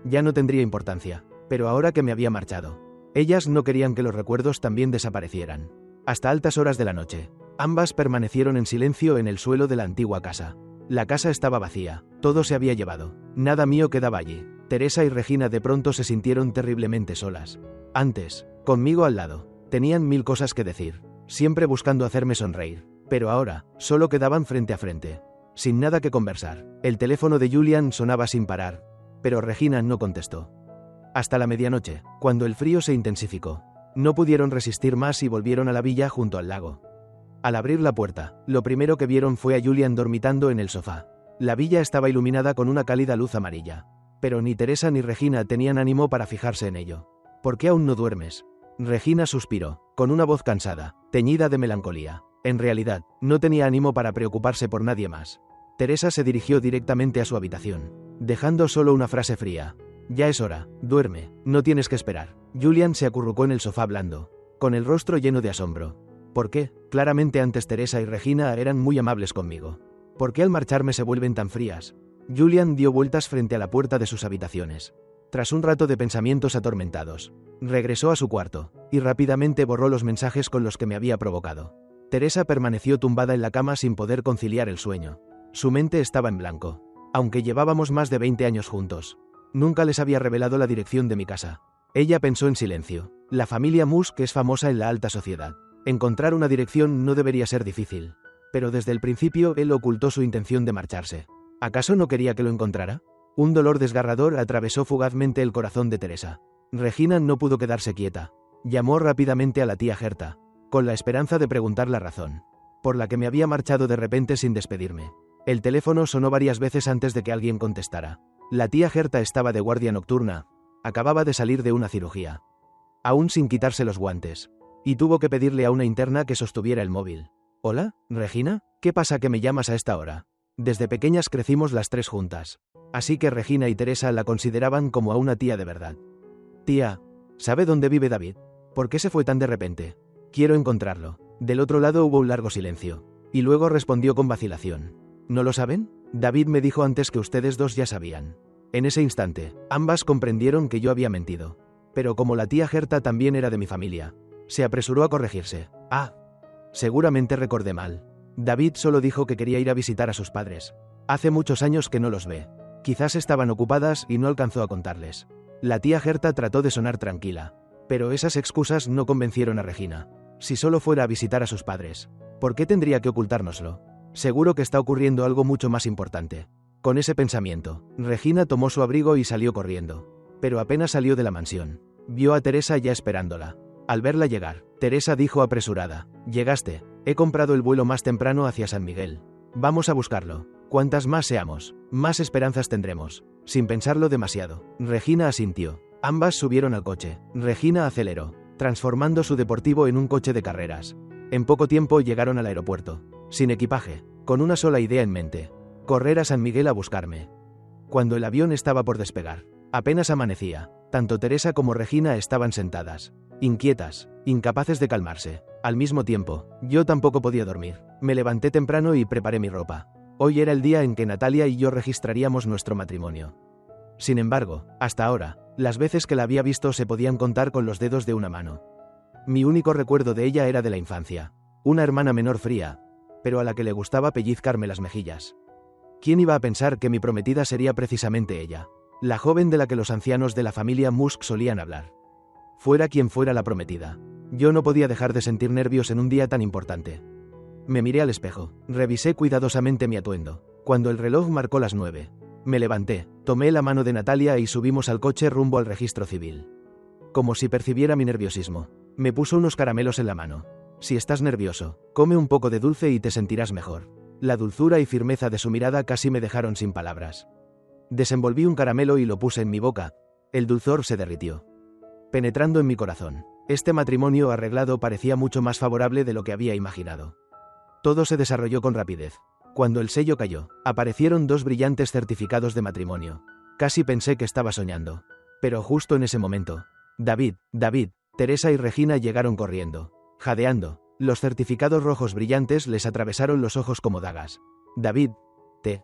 ya no tendría importancia. Pero ahora que me había marchado, ellas no querían que los recuerdos también desaparecieran. Hasta altas horas de la noche, ambas permanecieron en silencio en el suelo de la antigua casa. La casa estaba vacía, todo se había llevado. Nada mío quedaba allí. Teresa y Regina de pronto se sintieron terriblemente solas. Antes, conmigo al lado, tenían mil cosas que decir, siempre buscando hacerme sonreír. Pero ahora, solo quedaban frente a frente, sin nada que conversar. El teléfono de Julian sonaba sin parar, pero Regina no contestó. Hasta la medianoche, cuando el frío se intensificó, no pudieron resistir más y volvieron a la villa junto al lago. Al abrir la puerta, lo primero que vieron fue a Julian dormitando en el sofá. La villa estaba iluminada con una cálida luz amarilla, pero ni Teresa ni Regina tenían ánimo para fijarse en ello. ¿Por qué aún no duermes? Regina suspiró, con una voz cansada, teñida de melancolía. En realidad, no tenía ánimo para preocuparse por nadie más. Teresa se dirigió directamente a su habitación, dejando solo una frase fría. Ya es hora, duerme, no tienes que esperar. Julian se acurrucó en el sofá blando, con el rostro lleno de asombro. ¿Por qué? Claramente antes Teresa y Regina eran muy amables conmigo. ¿Por qué al marcharme se vuelven tan frías? Julian dio vueltas frente a la puerta de sus habitaciones. Tras un rato de pensamientos atormentados, regresó a su cuarto, y rápidamente borró los mensajes con los que me había provocado. Teresa permaneció tumbada en la cama sin poder conciliar el sueño. Su mente estaba en blanco. Aunque llevábamos más de 20 años juntos, nunca les había revelado la dirección de mi casa. Ella pensó en silencio. La familia Musk es famosa en la alta sociedad. Encontrar una dirección no debería ser difícil. Pero desde el principio él ocultó su intención de marcharse. ¿Acaso no quería que lo encontrara? Un dolor desgarrador atravesó fugazmente el corazón de Teresa. Regina no pudo quedarse quieta. Llamó rápidamente a la tía Gerta, con la esperanza de preguntar la razón por la que me había marchado de repente sin despedirme. El teléfono sonó varias veces antes de que alguien contestara. La tía Gerta estaba de guardia nocturna. Acababa de salir de una cirugía, aún sin quitarse los guantes, y tuvo que pedirle a una interna que sostuviera el móvil. ¿Hola, Regina? ¿Qué pasa que me llamas a esta hora? Desde pequeñas crecimos las tres juntas, así que Regina y Teresa la consideraban como a una tía de verdad. Tía, ¿sabe dónde vive David? ¿Por qué se fue tan de repente? Quiero encontrarlo. Del otro lado hubo un largo silencio, y luego respondió con vacilación. ¿No lo saben? David me dijo antes que ustedes dos ya sabían. En ese instante, ambas comprendieron que yo había mentido. Pero como la tía Gerta también era de mi familia, se apresuró a corregirse. Seguramente recordé mal. David solo dijo que quería ir a visitar a sus padres. Hace muchos años que no los ve. Quizás estaban ocupadas y no alcanzó a contarles. La tía Gerta trató de sonar tranquila, Pero esas excusas no convencieron a Regina. Si solo fuera a visitar a sus padres, ¿por qué tendría que ocultárnoslo? Seguro que está ocurriendo algo mucho más importante. Con ese pensamiento, Regina tomó su abrigo y salió corriendo. Pero apenas salió de la mansión, vio a Teresa ya esperándola. Al verla llegar, Teresa dijo apresurada: «Llegaste, he comprado el vuelo más temprano hacia San Miguel. Vamos a buscarlo. Cuantas más seamos, más esperanzas tendremos». Sin pensarlo demasiado, Regina asintió. Ambas subieron al coche. Regina aceleró, transformando su deportivo en un coche de carreras. En poco tiempo llegaron al aeropuerto, sin equipaje, con una sola idea en mente: correr a San Miguel a buscarme. Cuando el avión estaba por despegar, apenas amanecía, tanto Teresa como Regina estaban sentadas, inquietas, incapaces de calmarse. Al mismo tiempo, yo tampoco podía dormir. Me levanté temprano y preparé mi ropa. Hoy era el día en que Natalia y yo registraríamos nuestro matrimonio. Sin embargo, hasta ahora, las veces que la había visto se podían contar con los dedos de una mano. Mi único recuerdo de ella era de la infancia, una hermana menor fría, pero a la que le gustaba pellizcarme las mejillas. ¿Quién iba a pensar que mi prometida sería precisamente ella, la joven de la que los ancianos de la familia Musk solían hablar? Fuera quien fuera la prometida, yo no podía dejar de sentir nervios en un día tan importante. Me miré al espejo, revisé cuidadosamente mi atuendo. Cuando el reloj marcó las 9, me levanté, tomé la mano de Natalia y subimos al coche rumbo al registro civil. Como si percibiera mi nerviosismo, me puso unos caramelos en la mano. «Si estás nervioso, come un poco de dulce y te sentirás mejor». La dulzura y firmeza de su mirada casi me dejaron sin palabras. Desenvolví un caramelo y lo puse en mi boca. El dulzor se derritió, penetrando en mi corazón. Este matrimonio arreglado parecía mucho más favorable de lo que había imaginado. Todo se desarrolló con rapidez. Cuando el sello cayó, aparecieron 2 brillantes certificados de matrimonio. Casi pensé que estaba soñando. Pero justo en ese momento, David, Teresa y Regina llegaron corriendo, jadeando. Los certificados rojos brillantes les atravesaron los ojos como dagas. «David, ¿te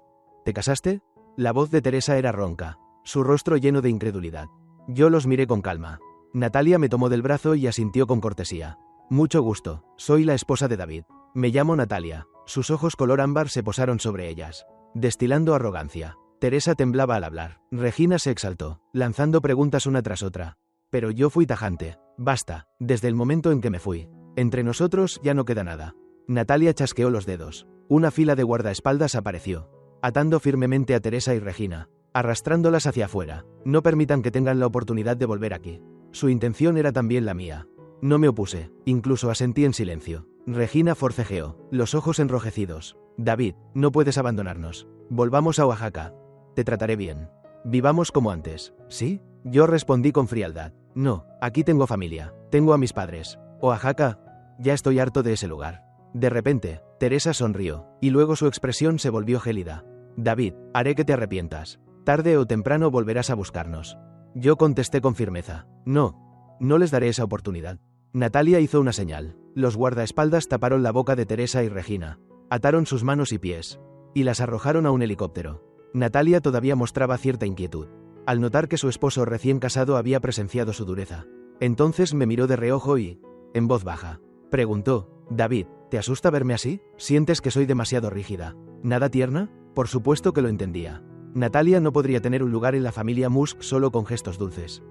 casaste?». La voz de Teresa era ronca, su rostro lleno de incredulidad. Yo los miré con calma. Natalia me tomó del brazo y asintió con cortesía. «Mucho gusto, soy la esposa de David. Me llamo Natalia». Sus ojos color ámbar se posaron sobre ellas, destilando arrogancia. Teresa temblaba al hablar. Regina se exaltó, lanzando preguntas una tras otra. Pero yo fui tajante: «Basta, desde el momento en que me fui. Entre nosotros ya no queda nada». Natalia chasqueó los dedos. Una fila de guardaespaldas apareció, atando firmemente a Teresa y Regina, arrastrándolas hacia afuera. «No permitan que tengan la oportunidad de volver aquí». Su intención era también la mía. No me opuse, incluso asentí en silencio. Regina forcejeó, los ojos enrojecidos. «David, no puedes abandonarnos. Volvamos a Oaxaca. Te trataré bien. Vivamos como antes». «¿Sí?». Yo respondí con frialdad. «No, aquí tengo familia. Tengo a mis padres. Oaxaca, ya estoy harto de ese lugar». De repente, Teresa sonrió, y luego su expresión se volvió gélida. «David, haré que te arrepientas. Tarde o temprano volverás a buscarnos». Yo contesté con firmeza. No les daré esa oportunidad». Natalia hizo una señal. Los guardaespaldas taparon la boca de Teresa y Regina, ataron sus manos y pies, y las arrojaron a un helicóptero. Natalia todavía mostraba cierta inquietud, al notar que su esposo recién casado había presenciado su dureza. Entonces me miró de reojo y, en voz baja, preguntó: «David, ¿te asusta verme así? ¿Sientes que soy demasiado rígida? ¿Nada tierna?». Por supuesto que lo entendía. Natalia no podría tener un lugar en la familia Musk solo con gestos dulces.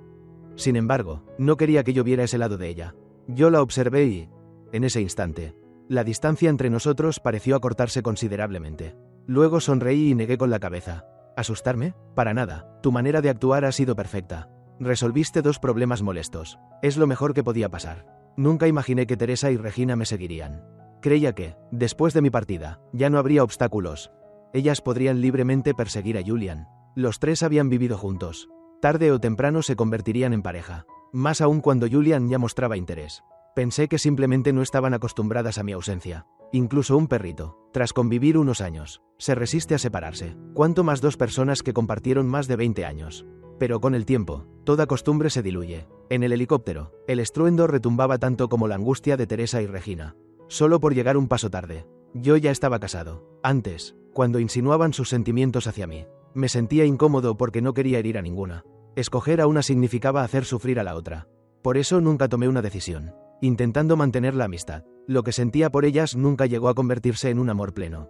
Sin embargo, no quería que yo viera ese lado de ella. Yo la observé y, en ese instante, la distancia entre nosotros pareció acortarse considerablemente. Luego sonreí y negué con la cabeza. «¿Asustarme? Para nada. Tu manera de actuar ha sido perfecta. Resolviste 2 problemas molestos. Es lo mejor que podía pasar». Nunca imaginé que Teresa y Regina me seguirían. Creía que, después de mi partida, ya no habría obstáculos. Ellas podrían libremente perseguir a Julian. Los 3 habían vivido juntos. Tarde o temprano se convertirían en pareja. Más aún cuando Julian ya mostraba interés. Pensé que simplemente no estaban acostumbradas a mi ausencia. Incluso un perrito, tras convivir unos años, se resiste a separarse. Cuanto más 2 personas que compartieron más de 20 años. Pero con el tiempo, toda costumbre se diluye. En el helicóptero, el estruendo retumbaba tanto como la angustia de Teresa y Regina. Solo por llegar un paso tarde. Yo ya estaba casado. Antes, cuando insinuaban sus sentimientos hacia mí, me sentía incómodo porque no quería herir a ninguna. Escoger a una significaba hacer sufrir a la otra. Por eso nunca tomé una decisión, intentando mantener la amistad. Lo que sentía por ellas nunca llegó a convertirse en un amor pleno.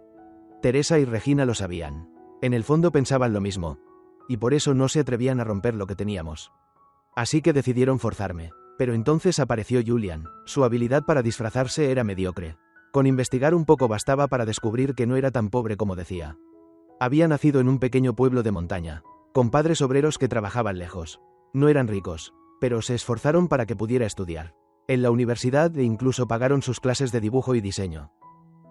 Teresa y Regina lo sabían. En el fondo pensaban lo mismo, y por eso no se atrevían a romper lo que teníamos. Así que decidieron forzarme, Pero entonces apareció Julian. Su habilidad para disfrazarse era mediocre. Con investigar un poco bastaba para descubrir que no era tan pobre como decía. Había nacido en un pequeño pueblo de montaña, con padres obreros que trabajaban lejos. No eran ricos, pero se esforzaron para que pudiera estudiar en la universidad e incluso pagaron sus clases de dibujo y diseño.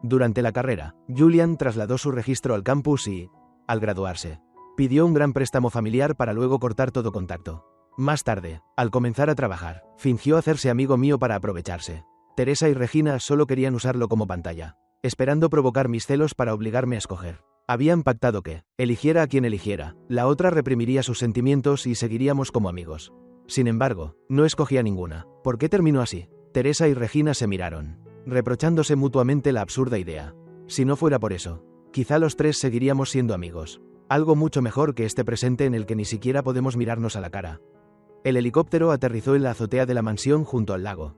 Durante la carrera, Julian trasladó su registro al campus y, al graduarse, pidió un gran préstamo familiar para luego cortar todo contacto. Más tarde, al comenzar a trabajar, fingió hacerse amigo mío para aprovecharse. Teresa y Regina solo querían usarlo como pantalla, esperando provocar mis celos para obligarme a escoger. Habían pactado que, eligiera a quien eligiera, la otra reprimiría sus sentimientos y seguiríamos como amigos. Sin embargo, no escogía ninguna. ¿Por qué terminó así? Teresa y Regina se miraron, reprochándose mutuamente la absurda idea. Si no fuera por eso, quizá los tres seguiríamos siendo amigos. Algo mucho mejor que este presente en el que ni siquiera podemos mirarnos a la cara. El helicóptero aterrizó en la azotea de la mansión junto al lago.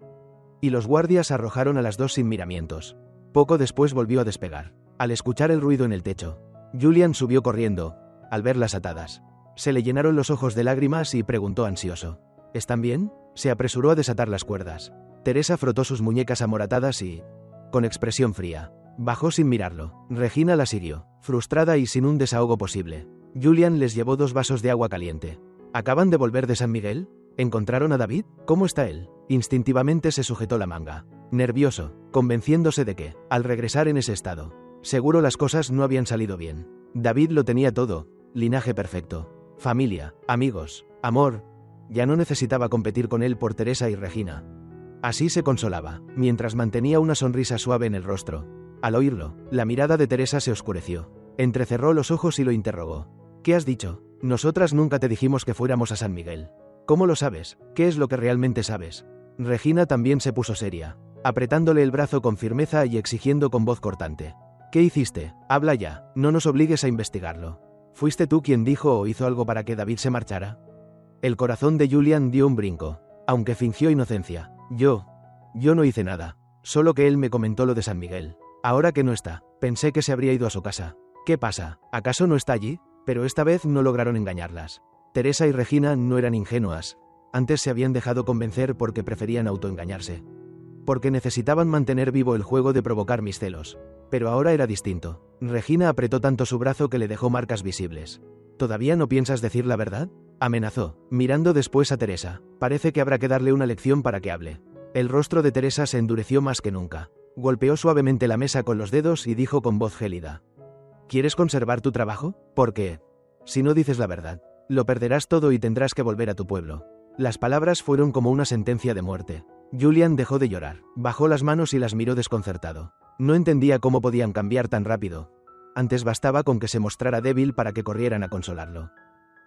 Y los guardias arrojaron a las dos sin miramientos. Poco después volvió a despegar. Al escuchar el ruido en el techo, Julian subió corriendo, al verlas atadas. Se le llenaron los ojos de lágrimas y preguntó ansioso: ¿Están bien? Se apresuró a desatar las cuerdas. Teresa frotó sus muñecas amoratadas y, con expresión fría, bajó sin mirarlo. Regina la siguió, frustrada y sin un desahogo posible. Julian les llevó 2 vasos de agua caliente. ¿Acaban de volver de San Miguel? ¿Encontraron a David? ¿Cómo está él? Instintivamente se sujetó la manga, nervioso, convenciéndose de que, al regresar en ese estado, seguro las cosas no habían salido bien. David lo tenía todo: linaje perfecto, familia, amigos, amor. Ya no necesitaba competir con él por Teresa y Regina. Así se consolaba, mientras mantenía una sonrisa suave en el rostro. Al oírlo, la mirada de Teresa se oscureció. Entrecerró los ojos y lo interrogó. ¿Qué has dicho? Nosotras nunca te dijimos que fuéramos a San Miguel. ¿Cómo lo sabes? ¿Qué es lo que realmente sabes? Regina también se puso seria, apretándole el brazo con firmeza y exigiendo con voz cortante. ¿Qué hiciste? Habla ya, no nos obligues a investigarlo. ¿Fuiste tú quien dijo o hizo algo para que David se marchara? El corazón de Julian dio un brinco, aunque fingió inocencia. Yo no hice nada, solo que él me comentó lo de San Miguel. Ahora que no está, pensé que se habría ido a su casa. ¿Qué pasa? ¿Acaso no está allí? Pero esta vez no lograron engañarlas. Teresa y Regina no eran ingenuas. Antes se habían dejado convencer porque preferían autoengañarse. Porque necesitaban mantener vivo el juego de provocar mis celos. Pero ahora era distinto. Regina apretó tanto su brazo que le dejó marcas visibles. ¿Todavía no piensas decir la verdad?, amenazó, mirando después a Teresa. Parece que habrá que darle una lección para que hable. El rostro de Teresa se endureció más que nunca. Golpeó suavemente la mesa con los dedos y dijo con voz gélida: ¿Quieres conservar tu trabajo? Porque, si no dices la verdad, lo perderás todo y tendrás que volver a tu pueblo. Las palabras fueron como una sentencia de muerte. Julian dejó de llorar, bajó las manos y las miró desconcertado. No entendía cómo podían cambiar tan rápido. Antes bastaba con que se mostrara débil para que corrieran a consolarlo.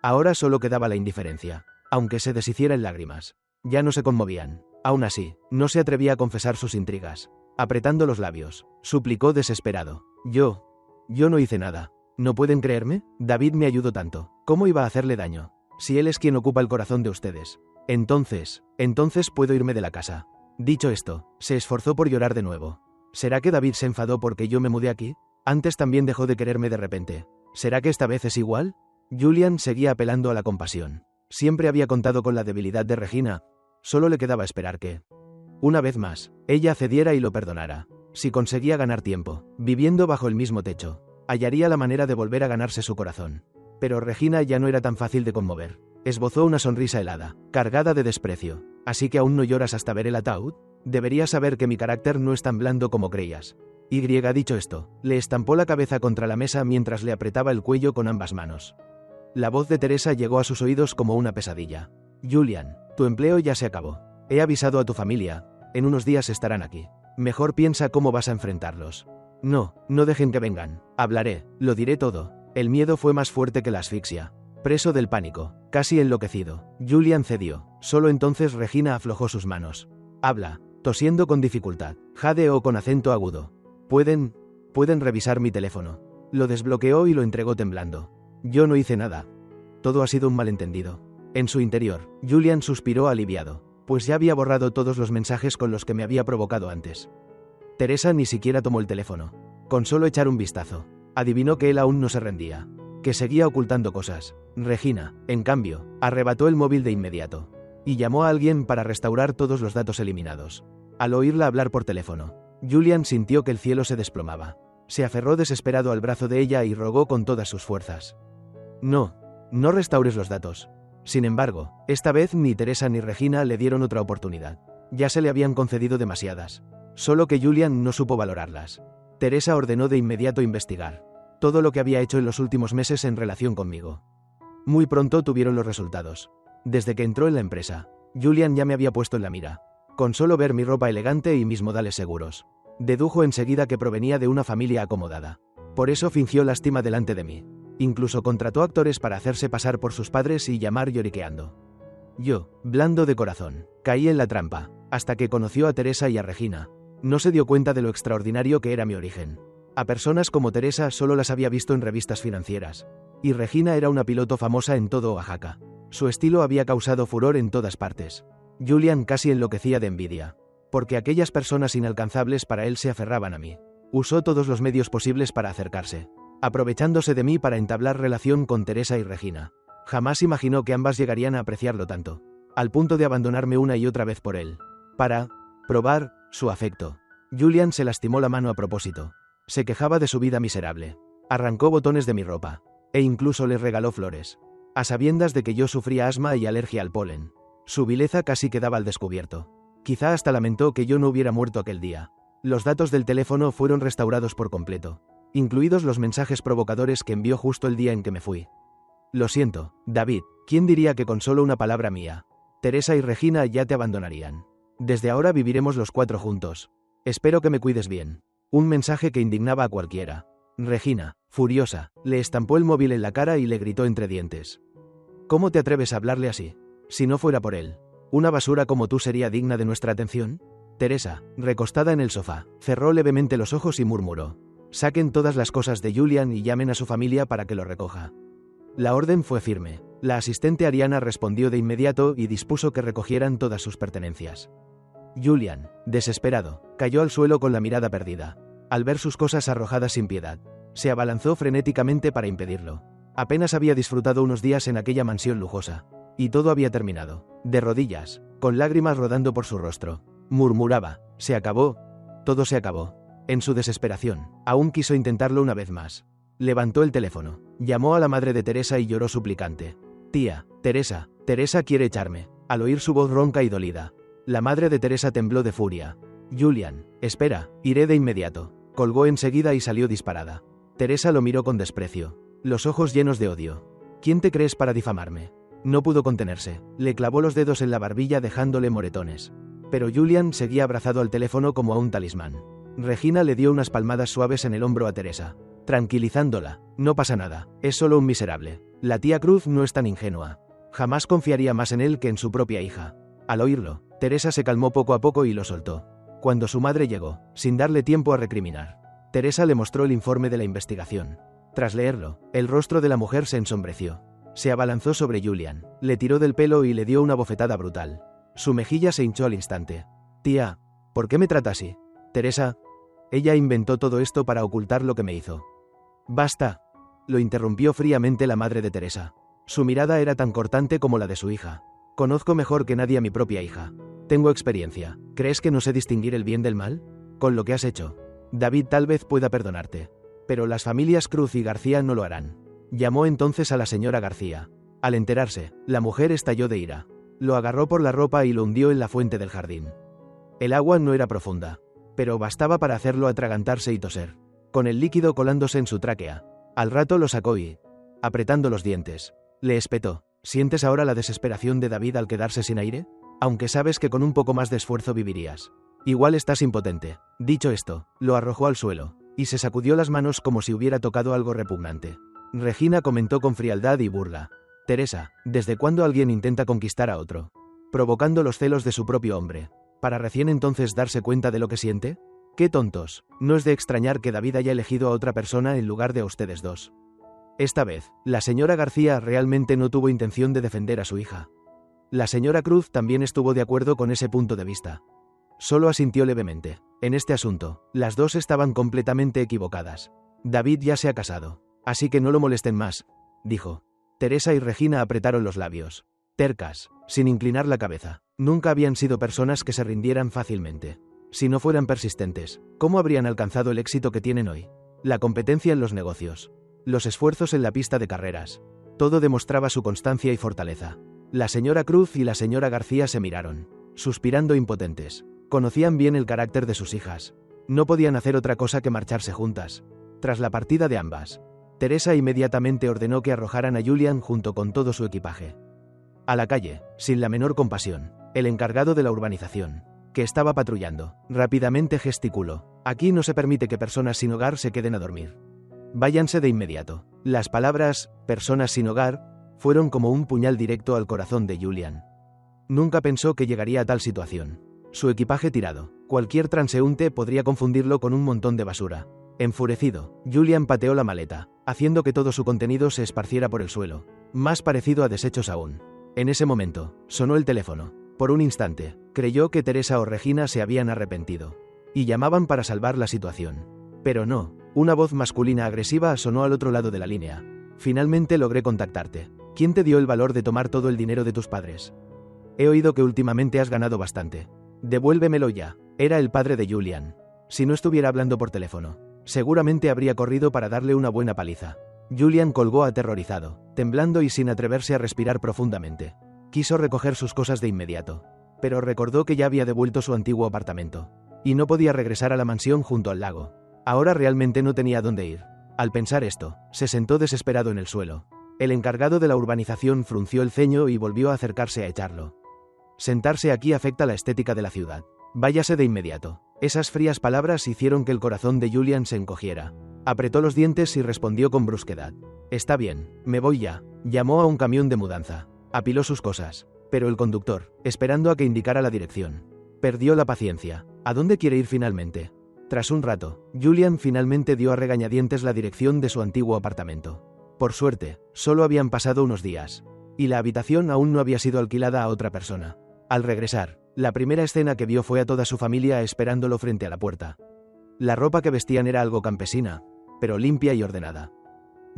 Ahora solo quedaba la indiferencia, aunque se deshiciera en lágrimas. Ya no se conmovían. Aún así, no se atrevía a confesar sus intrigas. Apretando los labios, suplicó desesperado: Yo no hice nada. ¿No pueden creerme? David me ayudó tanto. ¿Cómo iba a hacerle daño? Si él es quien ocupa el corazón de ustedes. Entonces puedo irme de la casa. Dicho esto, se esforzó por llorar de nuevo. ¿Será que David se enfadó porque yo me mudé aquí? Antes también dejó de quererme de repente. ¿Será que esta vez es igual? Julian seguía apelando a la compasión. Siempre había contado con la debilidad de Regina. Solo le quedaba esperar que, una vez más, ella cediera y lo perdonara. Si conseguía ganar tiempo, viviendo bajo el mismo techo, hallaría la manera de volver a ganarse su corazón. Pero Regina ya no era tan fácil de conmover. Esbozó una sonrisa helada, cargada de desprecio. ¿Así que aún no lloras hasta ver el ataúd? Deberías saber que mi carácter no es tan blando como creías. Dicho esto, le estampó la cabeza contra la mesa mientras le apretaba el cuello con ambas manos. La voz de Teresa llegó a sus oídos como una pesadilla. Julian, tu empleo ya se acabó. He avisado a tu familia. En unos días estarán aquí. Mejor piensa cómo vas a enfrentarlos. No dejen que vengan. Hablaré, lo diré todo. El miedo fue más fuerte que la asfixia. Preso del pánico, casi enloquecido, Julian cedió. Solo entonces Regina aflojó sus manos. Habla, tosiendo con dificultad, jadeó con acento agudo. Pueden revisar mi teléfono. Lo desbloqueó y lo entregó temblando. Yo no hice nada. Todo ha sido un malentendido. En su interior, Julian suspiró aliviado, pues ya había borrado todos los mensajes con los que me había provocado antes. Teresa ni siquiera tomó el teléfono. Con solo echar un vistazo, adivinó que él aún no se rendía, que seguía ocultando cosas. Regina, en cambio, arrebató el móvil de inmediato. y llamó a alguien para restaurar todos los datos eliminados. Al oírla hablar por teléfono, Julian sintió que el cielo se desplomaba. Se aferró desesperado al brazo de ella y rogó con todas sus fuerzas. No restaures los datos. Sin embargo, esta vez ni Teresa ni Regina le dieron otra oportunidad. Ya se le habían concedido demasiadas. Solo que Julian no supo valorarlas. Teresa ordenó de inmediato investigar todo lo que había hecho en los últimos meses en relación conmigo. Muy pronto tuvieron los resultados. Desde que entró en la empresa, Julian ya me había puesto en la mira. Con solo ver mi ropa elegante y mis modales seguros, dedujo enseguida que provenía de una familia acomodada. Por eso fingió lástima delante de mí. Incluso contrató actores para hacerse pasar por sus padres y llamar lloriqueando. Yo, blando de corazón, caí en la trampa, hasta que conoció a Teresa y a Regina. No se dio cuenta de lo extraordinario que era mi origen. A personas como Teresa solo las había visto en revistas financieras. Y Regina era una piloto famosa en todo Oaxaca. Su estilo había causado furor en todas partes. Julian casi enloquecía de envidia. Porque aquellas personas inalcanzables para él se aferraban a mí. Usó todos los medios posibles para acercarse, aprovechándose de mí para entablar relación con Teresa y Regina. Jamás imaginó que ambas llegarían a apreciarlo tanto, al punto de abandonarme una y otra vez por él, para probar su afecto. Julian se lastimó la mano a propósito. Se quejaba de su vida miserable. Arrancó botones de mi ropa, e incluso les regaló flores, a sabiendas de que yo sufría asma y alergia al polen. Su vileza casi quedaba al descubierto. Quizá hasta lamentó que yo no hubiera muerto aquel día. Los datos del teléfono fueron restaurados por completo, incluidos los mensajes provocadores que envió justo el día en que me fui. Lo siento, David, ¿quién diría que con solo una palabra mía, Teresa y Regina ya te abandonarían? Desde ahora viviremos los 4 juntos. Espero que me cuides bien. Un mensaje que indignaba a cualquiera. Regina, furiosa, le estampó el móvil en la cara y le gritó entre dientes. ¿Cómo te atreves a hablarle así? Si no fuera por él, ¿una basura como tú sería digna de nuestra atención? Teresa, recostada en el sofá, cerró levemente los ojos y murmuró. Saquen todas las cosas de Julian y llamen a su familia para que lo recoja. La orden fue firme. La asistente Ariana respondió de inmediato y dispuso que recogieran todas sus pertenencias. Julian, desesperado, cayó al suelo con la mirada perdida. Al ver sus cosas arrojadas sin piedad, se abalanzó frenéticamente para impedirlo. Apenas había disfrutado unos días en aquella mansión lujosa, y todo había terminado. De rodillas, con lágrimas rodando por su rostro, murmuraba, se acabó, todo se acabó. En su desesperación, aún quiso intentarlo una vez más. Levantó el teléfono, llamó a la madre de Teresa y lloró suplicante. Tía, Teresa quiere echarme. Al oír su voz ronca y dolida, la madre de Teresa tembló de furia. Julian, espera, iré de inmediato. Colgó enseguida y salió disparada. Teresa lo miró con desprecio, los ojos llenos de odio. ¿Quién te crees para difamarme? No pudo contenerse, le clavó los dedos en la barbilla dejándole moretones. Pero Julian seguía abrazado al teléfono como a un talismán. Regina le dio unas palmadas suaves en el hombro a Teresa, tranquilizándola. No pasa nada, es solo un miserable. La tía Cruz no es tan ingenua. Jamás confiaría más en él que en su propia hija. Al oírlo, Teresa se calmó poco a poco y lo soltó. Cuando su madre llegó, sin darle tiempo a recriminar, Teresa le mostró el informe de la investigación. Tras leerlo, el rostro de la mujer se ensombreció. Se abalanzó sobre Julian, le tiró del pelo y le dio una bofetada brutal. Su mejilla se hinchó al instante. Tía, ¿por qué me trata así? Teresa, ella inventó todo esto para ocultar lo que me hizo. Basta, lo interrumpió fríamente la madre de Teresa. Su mirada era tan cortante como la de su hija. Conozco mejor que nadie a mi propia hija. Tengo experiencia. ¿Crees que no sé distinguir el bien del mal? Con lo que has hecho, David tal vez pueda perdonarte. Pero las familias Cruz y García no lo harán. Llamó entonces a la señora García. Al enterarse, la mujer estalló de ira. Lo agarró por la ropa y lo hundió en la fuente del jardín. El agua no era profunda, pero bastaba para hacerlo atragantarse y toser, con el líquido colándose en su tráquea. Al rato lo sacó y, apretando los dientes, le espetó. ¿Sientes ahora la desesperación de David al quedarse sin aire? Aunque sabes que con un poco más de esfuerzo vivirías. Igual estás impotente. Dicho esto, lo arrojó al suelo, y se sacudió las manos como si hubiera tocado algo repugnante. Regina comentó con frialdad y burla. Teresa, ¿desde cuándo alguien intenta conquistar a otro? Provocando los celos de su propio hombre, para recién entonces darse cuenta de lo que siente. ¡Qué tontos! No es de extrañar que David haya elegido a otra persona en lugar de a ustedes dos. Esta vez, la señora García realmente no tuvo intención de defender a su hija. La señora Cruz también estuvo de acuerdo con ese punto de vista. Solo asintió levemente. En este asunto, las dos estaban completamente equivocadas. David ya se ha casado, así que no lo molesten más, dijo. Teresa y Regina apretaron los labios. tercas, sin inclinar la cabeza. Nunca habían sido personas que se rindieran fácilmente. Si no fueran persistentes, ¿cómo habrían alcanzado el éxito que tienen hoy? La competencia en los negocios, los esfuerzos en la pista de carreras, todo demostraba su constancia y fortaleza. La señora Cruz y la señora García se miraron, suspirando impotentes. Conocían bien el carácter de sus hijas. No podían hacer otra cosa que marcharse juntas. Tras la partida de ambas, Teresa inmediatamente ordenó que arrojaran a Julian junto con todo su equipaje a la calle, sin la menor compasión. El encargado de la urbanización, que estaba patrullando, rápidamente gesticuló: aquí no se permite que personas sin hogar se queden a dormir. Váyanse de inmediato. Las palabras «personas sin hogar» fueron como un puñal directo al corazón de Julian. Nunca pensó que llegaría a tal situación. Su equipaje tirado, cualquier transeúnte podría confundirlo con un montón de basura. Enfurecido, Julian pateó la maleta, haciendo que todo su contenido se esparciera por el suelo, más parecido a desechos aún. En ese momento, sonó el teléfono. Por un instante, creyó que Teresa o Regina se habían arrepentido y llamaban para salvar la situación. Pero no, una voz masculina agresiva sonó al otro lado de la línea. Finalmente logré contactarte. ¿Quién te dio el valor de tomar todo el dinero de tus padres? He oído que últimamente has ganado bastante. Devuélvemelo ya. Era el padre de Julian. Si no estuviera hablando por teléfono, seguramente habría corrido para darle una buena paliza. Julian colgó aterrorizado, temblando y sin atreverse a respirar profundamente. Quiso recoger sus cosas de inmediato, pero recordó que ya había devuelto su antiguo apartamento, y no podía regresar a la mansión junto al lago. Ahora realmente no tenía dónde ir. Al pensar esto, se sentó desesperado en el suelo. El encargado de la urbanización frunció el ceño y volvió a acercarse a echarlo. Sentarse aquí afecta la estética de la ciudad. Váyase de inmediato. Esas frías palabras hicieron que el corazón de Julian se encogiera. Apretó los dientes y respondió con brusquedad: está bien, me voy ya. Llamó a un camión de mudanza. Apiló sus cosas. Pero el conductor, esperando a que indicara la dirección, perdió la paciencia. ¿A dónde quiere ir finalmente? Tras un rato, Julian finalmente dio a regañadientes la dirección de su antiguo apartamento. Por suerte, solo habían pasado unos días, y la habitación aún no había sido alquilada a otra persona. Al regresar, la primera escena que vio fue a toda su familia esperándolo frente a la puerta. La ropa que vestían era algo campesina, pero limpia y ordenada.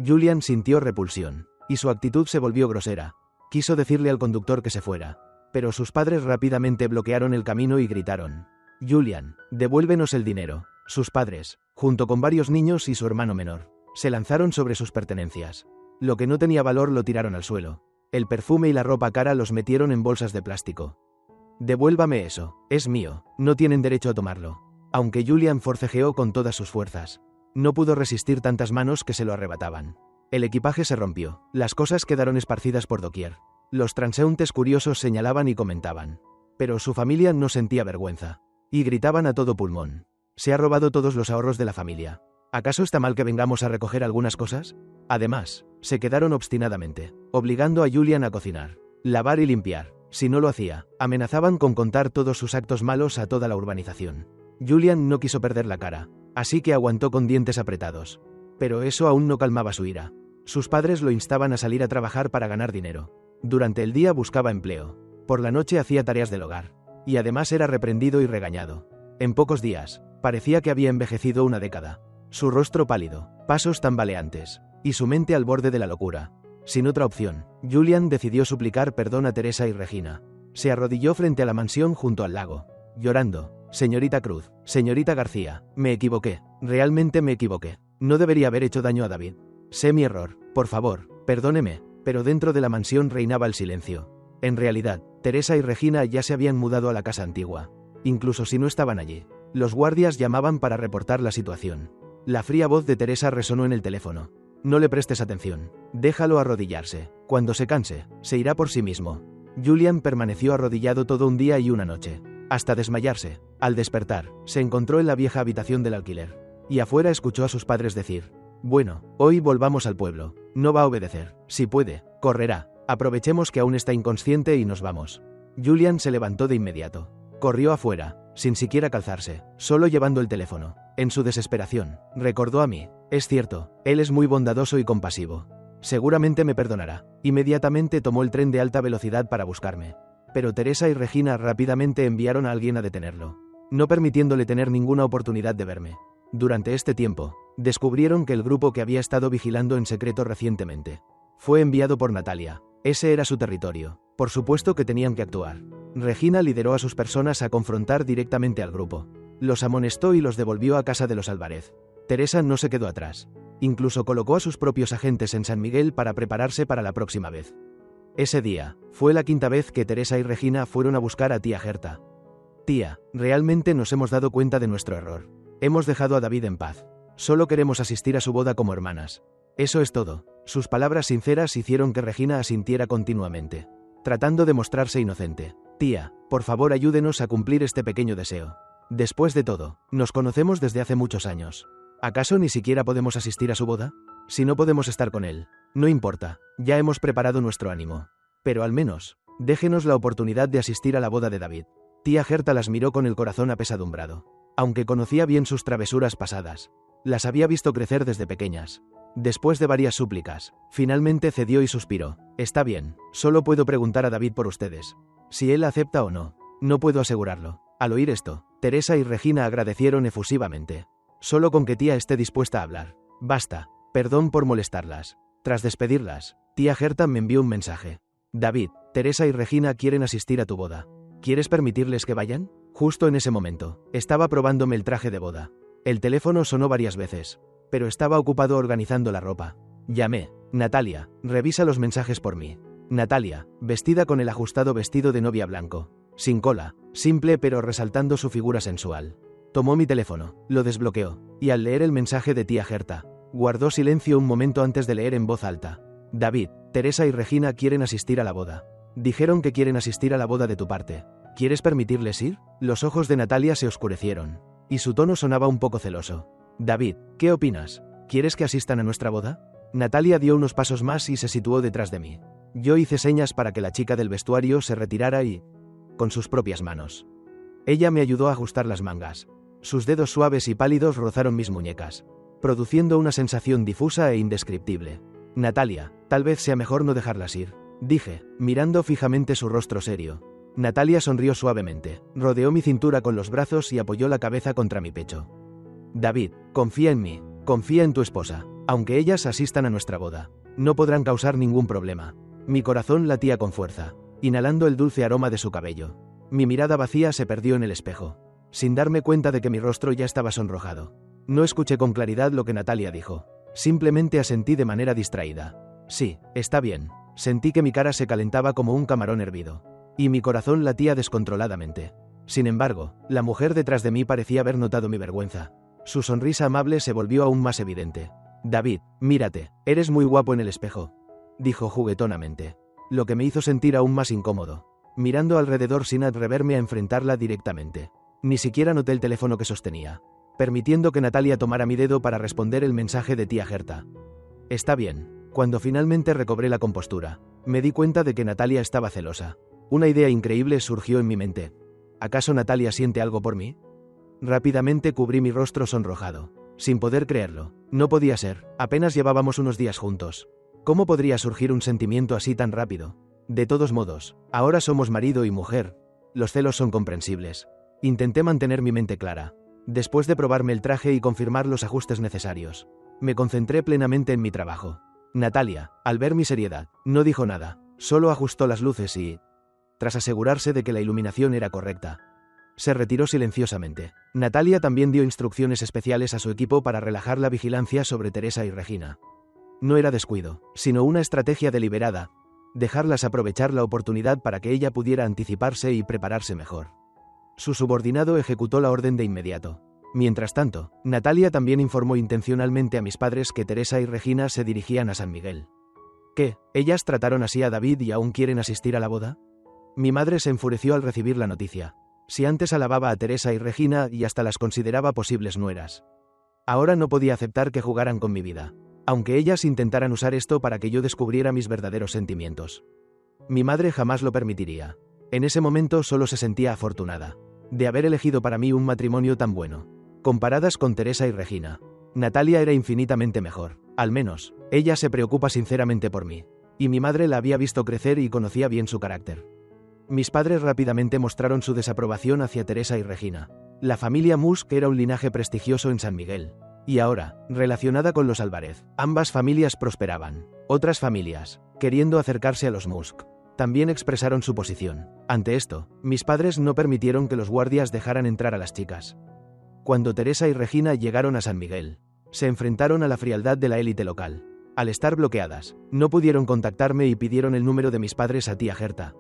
Julian sintió repulsión, y su actitud se volvió grosera. Quiso decirle al conductor que se fuera, pero sus padres rápidamente bloquearon el camino y gritaron: Julian, devuélvenos el dinero. Sus padres, junto con varios niños y su hermano menor, se lanzaron sobre sus pertenencias. Lo que no tenía valor lo tiraron al suelo. El perfume y la ropa cara los metieron en bolsas de plástico. Devuélvame eso, es mío, no tienen derecho a tomarlo. Aunque Julian forcejeó con todas sus fuerzas, no pudo resistir tantas manos que se lo arrebataban. El equipaje se rompió, las cosas quedaron esparcidas por doquier. Los transeúntes curiosos señalaban y comentaban. Pero su familia no sentía vergüenza. Y gritaban a todo pulmón: se ha robado todos los ahorros de la familia. ¿Acaso está mal que vengamos a recoger algunas cosas? Además, se quedaron obstinadamente, obligando a Julian a cocinar, lavar y limpiar. Si no lo hacía, amenazaban con contar todos sus actos malos a toda la urbanización. Julian no quiso perder la cara, así que aguantó con dientes apretados. Pero eso aún no calmaba su ira. Sus padres lo instaban a salir a trabajar para ganar dinero. Durante el día buscaba empleo. Por la noche hacía tareas del hogar. Y además era reprendido y regañado. En pocos días, parecía que había envejecido una década. Su rostro pálido, pasos tambaleantes, y su mente al borde de la locura. Sin otra opción, Julian decidió suplicar perdón a Teresa y Regina. Se arrodilló frente a la mansión junto al lago, llorando: señorita Cruz, señorita García, me equivoqué, realmente me equivoqué. No debería haber hecho daño a David. Sé mi error, por favor, perdóneme. Pero dentro de la mansión reinaba el silencio. En realidad, Teresa y Regina ya se habían mudado a la casa antigua. Incluso si no estaban allí, los guardias llamaban para reportar la situación. La fría voz de Teresa resonó en el teléfono: no le prestes atención, déjalo arrodillarse. Cuando se canse, se irá por sí mismo. Julian permaneció arrodillado todo un día y una noche, hasta desmayarse. Al despertar, se encontró en la vieja habitación del alquiler, y afuera escuchó a sus padres decir: bueno, hoy volvamos al pueblo. No va a obedecer. Si puede, correrá. Aprovechemos que aún está inconsciente y nos vamos. Julian se levantó de inmediato. Corrió afuera, sin siquiera calzarse, solo llevando el teléfono. En su desesperación, recordó a mí: es cierto, él es muy bondadoso y compasivo. Seguramente me perdonará. Inmediatamente tomó el tren de alta velocidad para buscarme. Pero Teresa y Regina rápidamente enviaron a alguien a detenerlo, no permitiéndole tener ninguna oportunidad de verme. Durante este tiempo, descubrieron que el grupo que había estado vigilando en secreto recientemente fue enviado por Natalia. Ese era su territorio. Por supuesto que tenían que actuar. Regina lideró a sus personas a confrontar directamente al grupo. Los amonestó y los devolvió a casa de los Álvarez. Teresa no se quedó atrás. Incluso colocó a sus propios agentes en San Miguel para prepararse para la próxima vez. Ese día, fue la quinta vez que Teresa y Regina fueron a buscar a tía Gerta. Tía, realmente nos hemos dado cuenta de nuestro error. Hemos dejado a David en paz. Solo queremos asistir a su boda como hermanas. Eso es todo. Sus palabras sinceras hicieron que Regina asintiera continuamente, tratando de mostrarse inocente. Tía, por favor ayúdenos a cumplir este pequeño deseo. Después de todo, nos conocemos desde hace muchos años. ¿Acaso ni siquiera podemos asistir a su boda? Si no podemos estar con él, no importa, ya hemos preparado nuestro ánimo. Pero al menos, déjenos la oportunidad de asistir a la boda de David. Tía Gerta las miró con el corazón apesadumbrado. Aunque conocía bien sus travesuras pasadas, las había visto crecer desde pequeñas. Después de varias súplicas, finalmente cedió y suspiró. Está bien, solo puedo preguntar a David por ustedes. Si él acepta o no, no puedo asegurarlo. Al oír esto, Teresa y Regina agradecieron efusivamente. Solo con que tía esté dispuesta a hablar. Basta, perdón por molestarlas. Tras despedirlas, tía Gerta me envió un mensaje. David, Teresa y Regina quieren asistir a tu boda. ¿Quieres permitirles que vayan? Justo en ese momento, estaba probándome el traje de boda. El teléfono sonó varias veces, pero estaba ocupado organizando la ropa. Llamé. Natalia, revisa los mensajes por mí. Natalia, vestida con el ajustado vestido de novia blanco, sin cola, simple pero resaltando su figura sensual. Tomó mi teléfono, lo desbloqueó, y al leer el mensaje de tía Gerta, guardó silencio un momento antes de leer en voz alta. David, Teresa y Regina quieren asistir a la boda. Dijeron que quieren asistir a la boda de tu parte. ¿Quieres permitirles ir? Los ojos de Natalia se oscurecieron, y su tono sonaba un poco celoso. David, ¿qué opinas? ¿Quieres que asistan a nuestra boda? Natalia dio unos pasos más y se situó detrás de mí. Yo hice señas para que la chica del vestuario se retirara y... con sus propias manos. Ella me ayudó a ajustar las mangas. Sus dedos suaves y pálidos rozaron mis muñecas, produciendo una sensación difusa e indescriptible. Natalia, tal vez sea mejor no dejarlas ir, dije, mirando fijamente su rostro serio. Natalia sonrió suavemente, rodeó mi cintura con los brazos y apoyó la cabeza contra mi pecho. David, confía en mí, confía en tu esposa. Aunque ellas asistan a nuestra boda, no podrán causar ningún problema. Mi corazón latía con fuerza, inhalando el dulce aroma de su cabello. Mi mirada vacía se perdió en el espejo, sin darme cuenta de que mi rostro ya estaba sonrojado. No escuché con claridad lo que Natalia dijo. Simplemente asentí de manera distraída. Sí, está bien. Sentí que mi cara se calentaba como un camarón hervido, y mi corazón latía descontroladamente. Sin embargo, la mujer detrás de mí parecía haber notado mi vergüenza. Su sonrisa amable se volvió aún más evidente. David, mírate, eres muy guapo en el espejo, dijo juguetonamente, lo que me hizo sentir aún más incómodo. Mirando alrededor sin atreverme a enfrentarla directamente. Ni siquiera noté el teléfono que sostenía, permitiendo que Natalia tomara mi dedo para responder el mensaje de tía Gerta. Está bien. Cuando finalmente recobré la compostura, me di cuenta de que Natalia estaba celosa. Una idea increíble surgió en mi mente. ¿Acaso Natalia siente algo por mí? Rápidamente cubrí mi rostro sonrojado, sin poder creerlo. No podía ser, apenas llevábamos unos días juntos. ¿Cómo podría surgir un sentimiento así tan rápido? De todos modos, ahora somos marido y mujer. Los celos son comprensibles. Intenté mantener mi mente clara. Después de probarme el traje y confirmar los ajustes necesarios, me concentré plenamente en mi trabajo. Natalia, al ver mi seriedad, no dijo nada, solo ajustó las luces y, tras asegurarse de que la iluminación era correcta, se retiró silenciosamente. Natalia también dio instrucciones especiales a su equipo para relajar la vigilancia sobre Teresa y Regina. No era descuido, sino una estrategia deliberada, dejarlas aprovechar la oportunidad para que ella pudiera anticiparse y prepararse mejor. Su subordinado ejecutó la orden de inmediato. Mientras tanto, Natalia también informó intencionalmente a mis padres que Teresa y Regina se dirigían a San Miguel. ¿Qué? ¿Ellas trataron así a David y aún quieren asistir a la boda? Mi madre se enfureció al recibir la noticia. Si antes alababa a Teresa y Regina y hasta las consideraba posibles nueras, ahora no podía aceptar que jugaran con mi vida, aunque ellas intentaran usar esto para que yo descubriera mis verdaderos sentimientos. Mi madre jamás lo permitiría. En ese momento solo se sentía afortunada de haber elegido para mí un matrimonio tan bueno. Comparadas con Teresa y Regina, Natalia era infinitamente mejor. Al menos, ella se preocupa sinceramente por mí, y mi madre la había visto crecer y conocía bien su carácter. Mis padres rápidamente mostraron su desaprobación hacia Teresa y Regina. La familia Musk era un linaje prestigioso en San Miguel, y ahora, relacionada con los Álvarez, ambas familias prosperaban. Otras familias, queriendo acercarse a los Musk, También expresaron su posición. Ante esto, mis padres no permitieron que los guardias dejaran entrar a las chicas. Cuando Teresa y Regina llegaron a San Miguel, se enfrentaron a la frialdad de la élite local. Al estar bloqueadas, no pudieron contactarme y pidieron el número de mis padres a tía Gerta.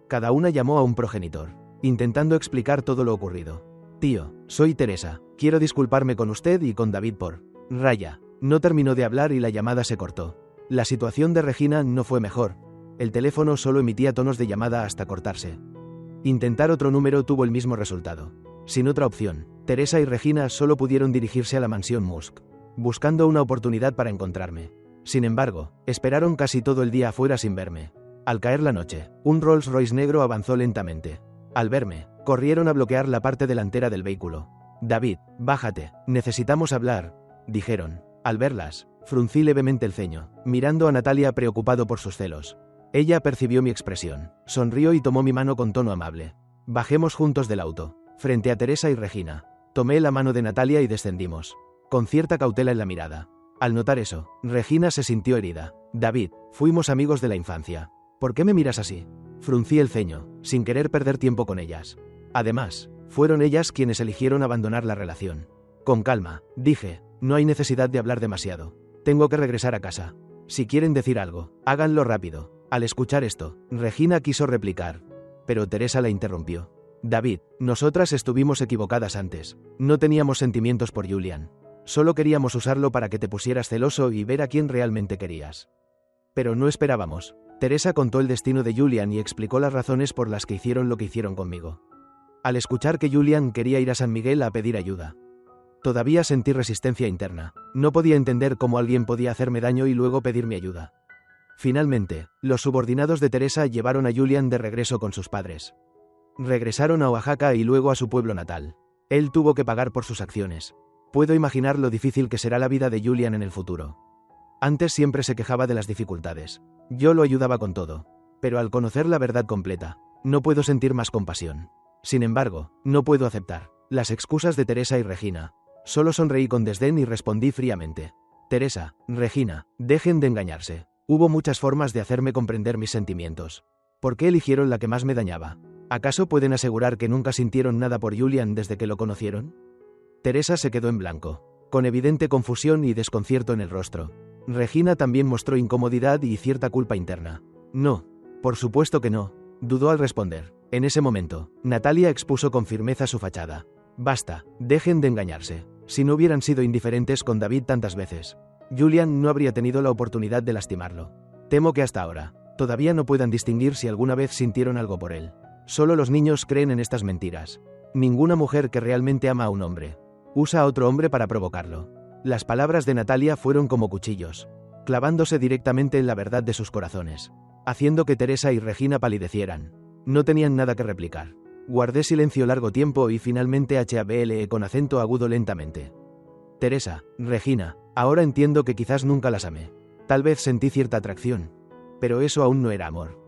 Cada una llamó a un progenitor, intentando explicar todo lo ocurrido. Tío, soy Teresa, quiero disculparme con usted y con David por... Raya. No terminó de hablar y la llamada se cortó. La situación de Regina no fue mejor. El teléfono solo emitía tonos de llamada hasta cortarse. Intentar otro número tuvo el mismo resultado. Sin otra opción, Teresa y Regina solo pudieron dirigirse a la mansión Musk, buscando una oportunidad para encontrarme. Sin embargo, esperaron casi todo el día afuera sin verme. Al caer la noche, un Rolls Royce negro avanzó lentamente. Al verme, corrieron a bloquear la parte delantera del vehículo. David, bájate, necesitamos hablar, dijeron. Al verlas, fruncí levemente el ceño, mirando a Natalia preocupado por sus celos. Ella percibió mi expresión, sonrió y tomó mi mano con tono amable. Bajemos juntos del auto, frente a Teresa y Regina. Tomé la mano de Natalia y descendimos, con cierta cautela en la mirada. Al notar eso, Regina se sintió herida. David, fuimos amigos de la infancia. ¿Por qué me miras así? Fruncí el ceño, sin querer perder tiempo con ellas. Además, fueron ellas quienes eligieron abandonar la relación. Con calma, dije, no hay necesidad de hablar demasiado. Tengo que regresar a casa. Si quieren decir algo, háganlo rápido. Al escuchar esto, Regina quiso replicar, pero Teresa la interrumpió. David, nosotras estuvimos equivocadas antes. No teníamos sentimientos por Julian. Solo queríamos usarlo para que te pusieras celoso y ver a quién realmente querías. Pero no esperábamos. Teresa contó el destino de Julian y explicó las razones por las que hicieron lo que hicieron conmigo. Al escuchar que Julian quería ir a San Miguel a pedir ayuda, todavía sentí resistencia interna. No podía entender cómo alguien podía hacerme daño y luego pedirme ayuda. Finalmente, los subordinados de Teresa llevaron a Julian de regreso con sus padres. Regresaron a Oaxaca y luego a su pueblo natal. Él tuvo que pagar por sus acciones. Puedo imaginar lo difícil que será la vida de Julian en el futuro. Antes siempre se quejaba de las dificultades. Yo lo ayudaba con todo. Pero al conocer la verdad completa, no puedo sentir más compasión. Sin embargo, no puedo aceptar las excusas de Teresa y Regina. Solo sonreí con desdén y respondí fríamente. Teresa, Regina, dejen de engañarse. Hubo muchas formas de hacerme comprender mis sentimientos. ¿Por qué eligieron la que más me dañaba? ¿Acaso pueden asegurar que nunca sintieron nada por Julian desde que lo conocieron? Teresa se quedó en blanco, con evidente confusión y desconcierto en el rostro. Regina también mostró incomodidad y cierta culpa interna. No, por supuesto que no, dudó al responder. En ese momento, Natalia expuso con firmeza su fachada. Basta, dejen de engañarse. Si no hubieran sido indiferentes con David tantas veces, Julian no habría tenido la oportunidad de lastimarlo. Temo que hasta ahora, todavía no puedan distinguir si alguna vez sintieron algo por él. Solo los niños creen en estas mentiras. Ninguna mujer que realmente ama a un hombre usa a otro hombre para provocarlo. Las palabras de Natalia fueron como cuchillos, clavándose directamente en la verdad de sus corazones, haciendo que Teresa y Regina palidecieran. No tenían nada que replicar. Guardé silencio largo tiempo y finalmente hablé con acento agudo lentamente. Teresa, Regina, ahora entiendo que quizás nunca las amé. Tal vez sentí cierta atracción. Pero eso aún no era amor.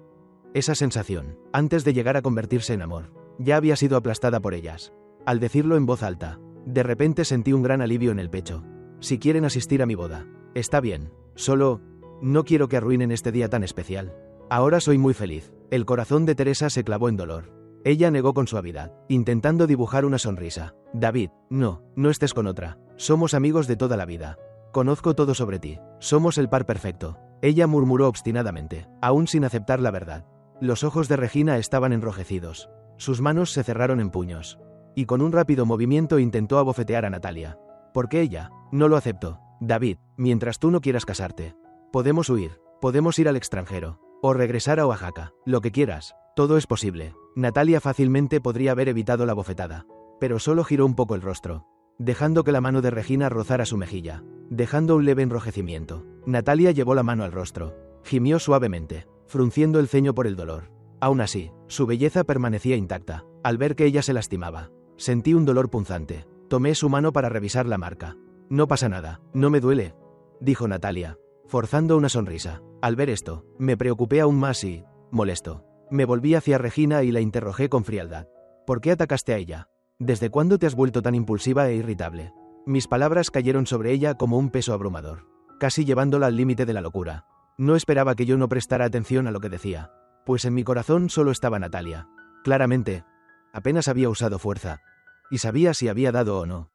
Esa sensación, antes de llegar a convertirse en amor, ya había sido aplastada por ellas. Al decirlo en voz alta, de repente sentí un gran alivio en el pecho. Si quieren asistir a mi boda, está bien. Solo, no quiero que arruinen este día tan especial. Ahora soy muy feliz. El corazón de Teresa se clavó en dolor. Ella negó con suavidad, intentando dibujar una sonrisa. David, no estés con otra. Somos amigos de toda la vida. Conozco todo sobre ti. Somos el par perfecto. Ella murmuró obstinadamente, aún sin aceptar la verdad. Los ojos de Regina estaban enrojecidos. Sus manos se cerraron en puños. Y con un rápido movimiento intentó abofetear a Natalia. ¿Por qué ella? No lo aceptó. David, mientras tú no quieras casarte, podemos huir, podemos ir al extranjero, o regresar a Oaxaca, lo que quieras. Todo es posible. Natalia fácilmente podría haber evitado la bofetada, pero solo giró un poco el rostro, dejando que la mano de Regina rozara su mejilla, dejando un leve enrojecimiento. Natalia llevó la mano al rostro, gimió suavemente, frunciendo el ceño por el dolor. Aún así, su belleza permanecía intacta. Al ver que ella se lastimaba, sentí un dolor punzante. Tomé su mano para revisar la marca. No pasa nada, no me duele, dijo Natalia, forzando una sonrisa. Al ver esto, me preocupé aún más y, molesto, me volví hacia Regina y la interrogué con frialdad. ¿Por qué atacaste a ella? ¿Desde cuándo te has vuelto tan impulsiva e irritable? Mis palabras cayeron sobre ella como un peso abrumador, casi llevándola al límite de la locura. No esperaba que yo no prestara atención a lo que decía. Pues en mi corazón solo estaba Natalia. Claramente, apenas había usado fuerza. Y sabía si había dado o no.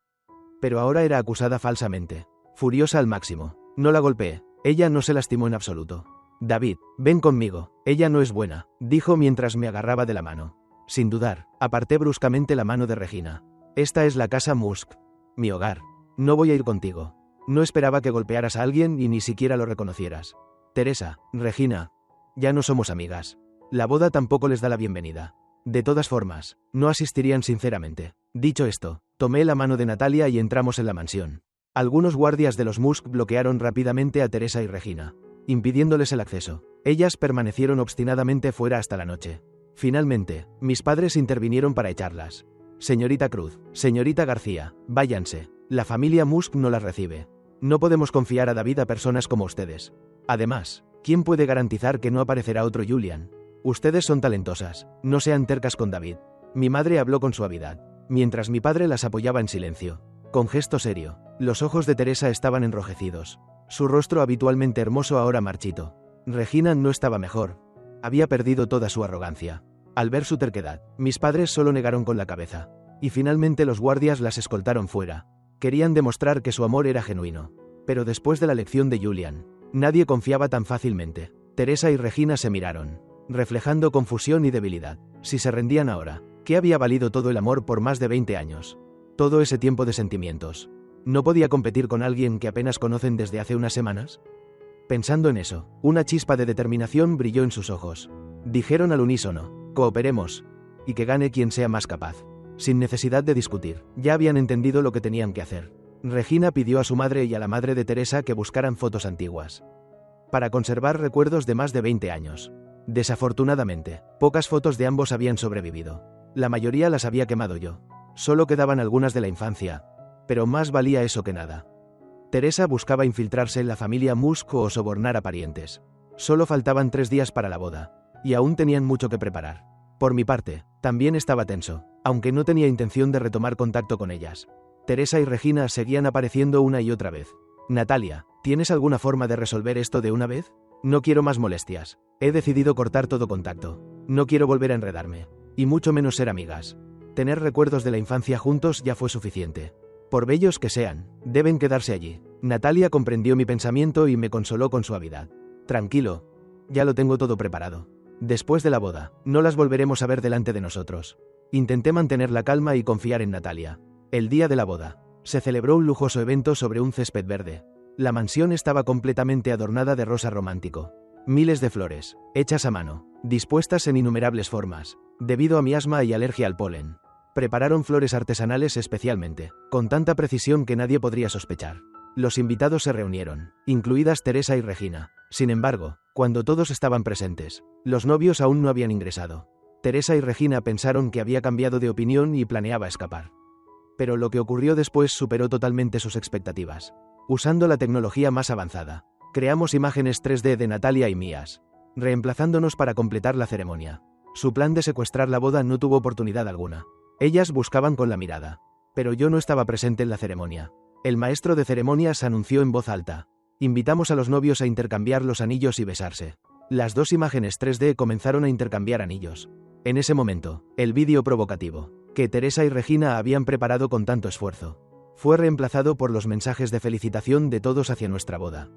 Pero ahora era acusada falsamente. Furiosa al máximo. No la golpeé. Ella no se lastimó en absoluto. David, ven conmigo. Ella no es buena, dijo mientras me agarraba de la mano. Sin dudar, aparté bruscamente la mano de Regina. Esta es la casa Musk. Mi hogar. No voy a ir contigo. No esperaba que golpearas a alguien y ni siquiera lo reconocieras. Teresa, Regina. Ya no somos amigas. La boda tampoco les da la bienvenida. De todas formas, no asistirían sinceramente. Dicho esto, tomé la mano de Natalia y entramos en la mansión. Algunos guardias de los Musk bloquearon rápidamente a Teresa y Regina, impidiéndoles el acceso. Ellas permanecieron obstinadamente fuera hasta la noche. Finalmente, mis padres intervinieron para echarlas. Señorita Cruz, señorita García, váyanse. La familia Musk no las recibe. No podemos confiar a David a personas como ustedes. Además, ¿quién puede garantizar que no aparecerá otro Julian? Ustedes son talentosas, no sean tercas con David. Mi madre habló con suavidad, mientras mi padre las apoyaba en silencio. Con gesto serio, los ojos de Teresa estaban enrojecidos. Su rostro habitualmente hermoso ahora marchito. Regina no estaba mejor. Había perdido toda su arrogancia. Al ver su terquedad, mis padres solo negaron con la cabeza. Y finalmente los guardias las escoltaron fuera. Querían demostrar que su amor era genuino. Pero después de la lección de Julian, nadie confiaba tan fácilmente. Teresa y Regina se miraron, reflejando confusión y debilidad. Si se rendían ahora, ¿qué había valido todo el amor por más de 20 años? Todo ese tiempo de sentimientos. ¿No podía competir con alguien que apenas conocen desde hace unas semanas? Pensando en eso, una chispa de determinación brilló en sus ojos. Dijeron al unísono, cooperemos, y que gane quien sea más capaz. Sin necesidad de discutir, ya habían entendido lo que tenían que hacer. Regina pidió a su madre y a la madre de Teresa que buscaran fotos antiguas, para conservar recuerdos de más de 20 años. Desafortunadamente, pocas fotos de ambos habían sobrevivido. La mayoría las había quemado yo. Solo quedaban algunas de la infancia, pero más valía eso que nada. Teresa buscaba infiltrarse en la familia Musk o sobornar a parientes. Solo faltaban 3 días para la boda, y aún tenían mucho que preparar. Por mi parte, también estaba tenso, aunque no tenía intención de retomar contacto con ellas. Teresa y Regina seguían apareciendo una y otra vez. Natalia, ¿tienes alguna forma de resolver esto de una vez? No quiero más molestias. He decidido cortar todo contacto. No quiero volver a enredarme, y mucho menos ser amigas. Tener recuerdos de la infancia juntos ya fue suficiente. Por bellos que sean, deben quedarse allí. Natalia comprendió mi pensamiento y me consoló con suavidad. Tranquilo, ya lo tengo todo preparado. Después de la boda, no las volveremos a ver delante de nosotros. Intenté mantener la calma y confiar en Natalia. El día de la boda, se celebró un lujoso evento sobre un césped verde. La mansión estaba completamente adornada de rosa romántico. Miles de flores, hechas a mano, dispuestas en innumerables formas, debido a mi asma y alergia al polen. Prepararon flores artesanales especialmente, con tanta precisión que nadie podría sospechar. Los invitados se reunieron, incluidas Teresa y Regina. Sin embargo, cuando todos estaban presentes, los novios aún no habían ingresado. Teresa y Regina pensaron que había cambiado de opinión y planeaba escapar. Pero lo que ocurrió después superó totalmente sus expectativas. Usando la tecnología más avanzada, creamos imágenes 3D de Natalia y mías, reemplazándonos para completar la ceremonia. Su plan de secuestrar la boda no tuvo oportunidad alguna. Ellas buscaban con la mirada. Pero yo no estaba presente en la ceremonia. El maestro de ceremonias anunció en voz alta. Invitamos a los novios a intercambiar los anillos y besarse. Las 2 imágenes 3D comenzaron a intercambiar anillos. En ese momento, el vídeo provocativo, que Teresa y Regina habían preparado con tanto esfuerzo, fue reemplazado por los mensajes de felicitación de todos hacia nuestra boda.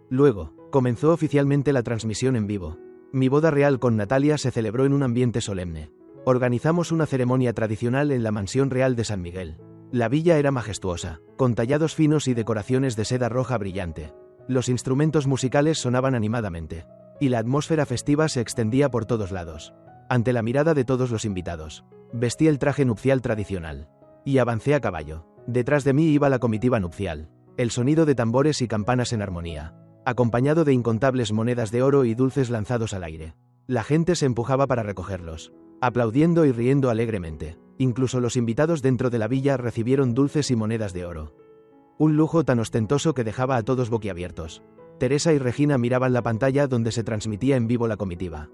Luego, comenzó oficialmente la transmisión en vivo. Mi boda real con Natalia se celebró en un ambiente solemne. Organizamos una ceremonia tradicional en la mansión real de San Miguel. La villa era majestuosa, con tallados finos y decoraciones de seda roja brillante. Los instrumentos musicales sonaban animadamente, y la atmósfera festiva se extendía por todos lados. Ante la mirada de todos los invitados, vestí el traje nupcial tradicional, y avancé a caballo. Detrás de mí iba la comitiva nupcial, el sonido de tambores y campanas en armonía, acompañado de incontables monedas de oro y dulces lanzados al aire. La gente se empujaba para recogerlos, aplaudiendo y riendo alegremente. Incluso los invitados dentro de la villa recibieron dulces y monedas de oro. Un lujo tan ostentoso que dejaba a todos boquiabiertos. Teresa y Regina miraban la pantalla donde se transmitía en vivo la comitiva.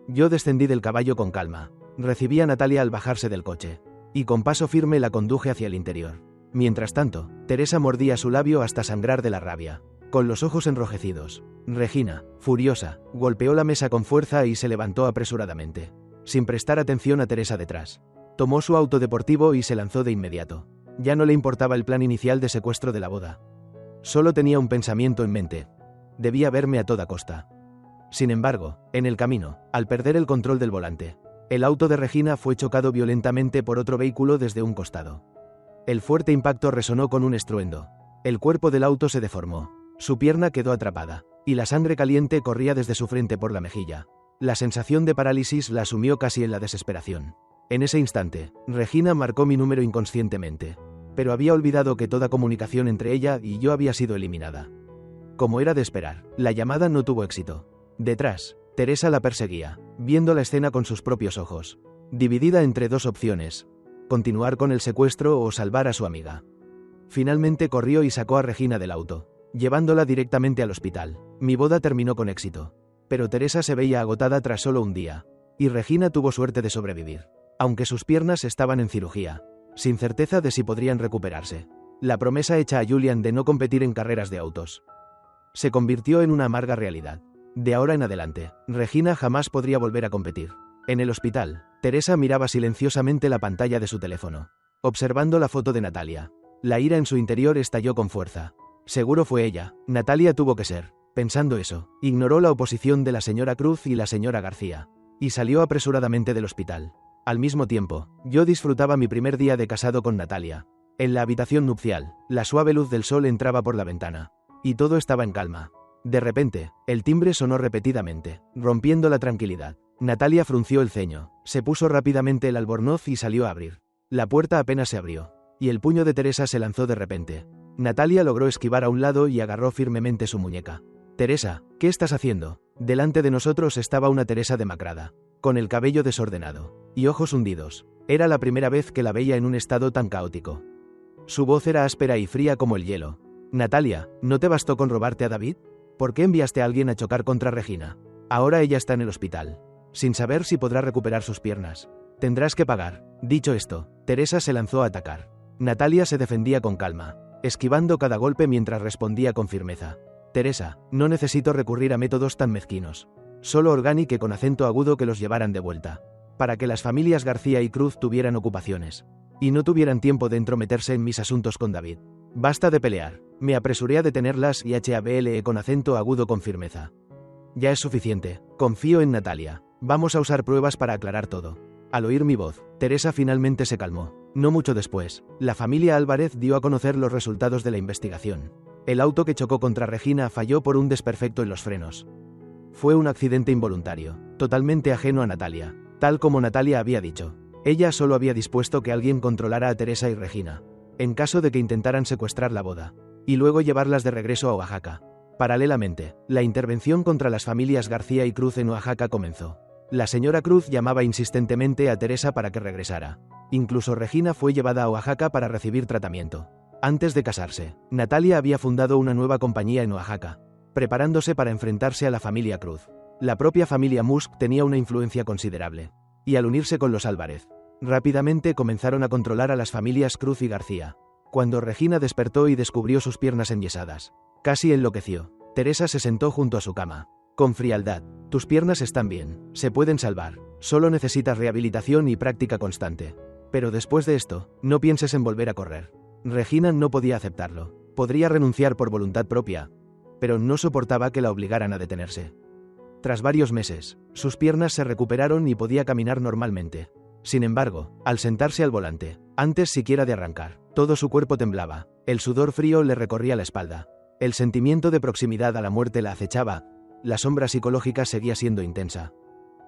Yo descendí del caballo con calma, recibí a Natalia al bajarse del coche, y con paso firme la conduje hacia el interior. Mientras tanto, Teresa mordía su labio hasta sangrar de la rabia. con los ojos enrojecidos. Regina, furiosa, golpeó la mesa con fuerza y se levantó apresuradamente, sin prestar atención a Teresa detrás. Tomó su auto deportivo y se lanzó de inmediato. Ya no le importaba el plan inicial de secuestro de la boda. Solo tenía un pensamiento en mente. Debía verme a toda costa. Sin embargo, en el camino, al perder el control del volante, el auto de Regina fue chocado violentamente por otro vehículo desde un costado. El fuerte impacto resonó con un estruendo. El cuerpo del auto se deformó. Su pierna quedó atrapada, y la sangre caliente corría desde su frente por la mejilla. La sensación de parálisis la sumió casi en la desesperación. En ese instante, Regina marcó mi número inconscientemente, pero había olvidado que toda comunicación entre ella y yo había sido eliminada. Como era de esperar, la llamada no tuvo éxito. Detrás, Teresa la perseguía, viendo la escena con sus propios ojos, dividida entre dos opciones: continuar con el secuestro o salvar a su amiga. Finalmente corrió y sacó a Regina del auto, llevándola directamente al hospital. Mi boda terminó con éxito, pero Teresa se veía agotada tras solo un día, y Regina tuvo suerte de sobrevivir, aunque sus piernas estaban en cirugía, sin certeza de si podrían recuperarse. La promesa hecha a Julian de no competir en carreras de autos se convirtió en una amarga realidad. De ahora en adelante, Regina jamás podría volver a competir. En el hospital, Teresa miraba silenciosamente la pantalla de su teléfono, observando la foto de Natalia. La ira en su interior estalló con fuerza. Seguro fue ella, Natalia tuvo que ser. Pensando eso, ignoró la oposición de la señora Cruz y la señora García, y salió apresuradamente del hospital. Al mismo tiempo, yo disfrutaba mi primer día de casado con Natalia. En la habitación nupcial, la suave luz del sol entraba por la ventana, y todo estaba en calma. De repente, el timbre sonó repetidamente, rompiendo la tranquilidad. Natalia frunció el ceño, se puso rápidamente el albornoz y salió a abrir. La puerta apenas se abrió, y el puño de Teresa se lanzó de repente. Natalia logró esquivar a un lado y agarró firmemente su muñeca. «Teresa, ¿qué estás haciendo?» Delante de nosotros estaba una Teresa demacrada, con el cabello desordenado y ojos hundidos. Era la primera vez que la veía en un estado tan caótico. Su voz era áspera y fría como el hielo. «Natalia, ¿no te bastó con robarte a David? ¿Por qué enviaste a alguien a chocar contra Regina? Ahora ella está en el hospital, sin saber si podrá recuperar sus piernas. Tendrás que pagar». Dicho esto, Teresa se lanzó a atacar. Natalia se defendía con calma, esquivando cada golpe mientras respondía con firmeza. «Teresa, no necesito recurrir a métodos tan mezquinos. Solo orgánico con acento agudo que los llevaran de vuelta, para que las familias García y Cruz tuvieran ocupaciones, y no tuvieran tiempo de entrometerse en mis asuntos con David. Basta de pelear». Me apresuré a detenerlas y HABLE con acento agudo con firmeza. «Ya es suficiente, confío en Natalia. Vamos a usar pruebas para aclarar todo». Al oír mi voz, Teresa finalmente se calmó. No mucho después, la familia Álvarez dio a conocer los resultados de la investigación. El auto que chocó contra Regina falló por un desperfecto en los frenos. Fue un accidente involuntario, totalmente ajeno a Natalia, tal como Natalia había dicho. Ella solo había dispuesto que alguien controlara a Teresa y Regina, en caso de que intentaran secuestrar la boda, y luego llevarlas de regreso a Oaxaca. Paralelamente, la intervención contra las familias García y Cruz en Oaxaca comenzó. La señora Cruz llamaba insistentemente a Teresa para que regresara. Incluso Regina fue llevada a Oaxaca para recibir tratamiento. Antes de casarse, Natalia había fundado una nueva compañía en Oaxaca, preparándose para enfrentarse a la familia Cruz. La propia familia Musk tenía una influencia considerable, y al unirse con los Álvarez, rápidamente comenzaron a controlar a las familias Cruz y García. Cuando Regina despertó y descubrió sus piernas enyesadas, casi enloqueció. Teresa se sentó junto a su cama. Con frialdad: «Tus piernas están bien, se pueden salvar, solo necesitas rehabilitación y práctica constante. Pero después de esto, no pienses en volver a correr». Regina no podía aceptarlo. Podría renunciar por voluntad propia, pero no soportaba que la obligaran a detenerse. Tras varios meses, sus piernas se recuperaron y podía caminar normalmente. Sin embargo, al sentarse al volante, antes siquiera de arrancar, todo su cuerpo temblaba, el sudor frío le recorría la espalda. El sentimiento de proximidad a la muerte la acechaba. La sombra psicológica seguía siendo intensa.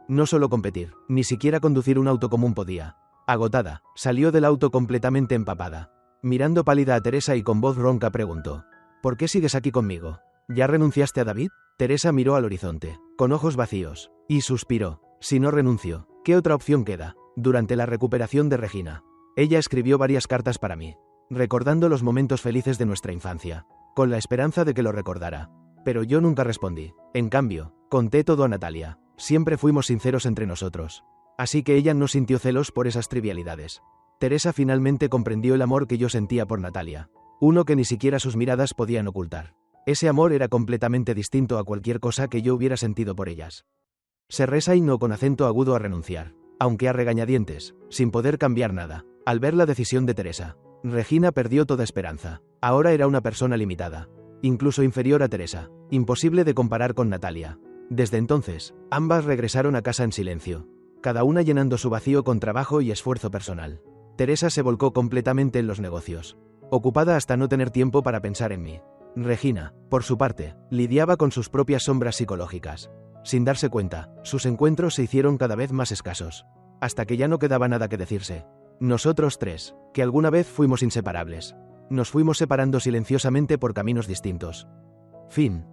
No solo competir, ni siquiera conducir un auto común podía. Agotada, salió del auto completamente empapada. Mirando pálida a Teresa y con voz ronca preguntó: «¿Por qué sigues aquí conmigo? ¿Ya renunciaste a David?». Teresa miró al horizonte, con ojos vacíos, y suspiró: «Si no renuncio, ¿qué otra opción queda?». Durante la recuperación de Regina, ella escribió varias cartas para mí, recordando los momentos felices de nuestra infancia, con la esperanza de que lo recordara. Pero yo nunca respondí. En cambio, conté todo a Natalia. Siempre fuimos sinceros entre nosotros. Así que ella no sintió celos por esas trivialidades. Teresa finalmente comprendió el amor que yo sentía por Natalia, uno que ni siquiera sus miradas podían ocultar. Ese amor era completamente distinto a cualquier cosa que yo hubiera sentido por ellas. Se resignó con acento agudo a renunciar, aunque a regañadientes, sin poder cambiar nada. Al ver la decisión de Teresa, Regina perdió toda esperanza. Ahora era una persona limitada, incluso inferior a Teresa, imposible de comparar con Natalia. Desde entonces, ambas regresaron a casa en silencio, cada una llenando su vacío con trabajo y esfuerzo personal. Teresa se volcó completamente en los negocios, ocupada hasta no tener tiempo para pensar en mí. Regina, por su parte, lidiaba con sus propias sombras psicológicas. Sin darse cuenta, sus encuentros se hicieron cada vez más escasos, hasta que ya no quedaba nada que decirse. Nosotros tres, que alguna vez fuimos inseparables, nos fuimos separando silenciosamente por caminos distintos. Fin.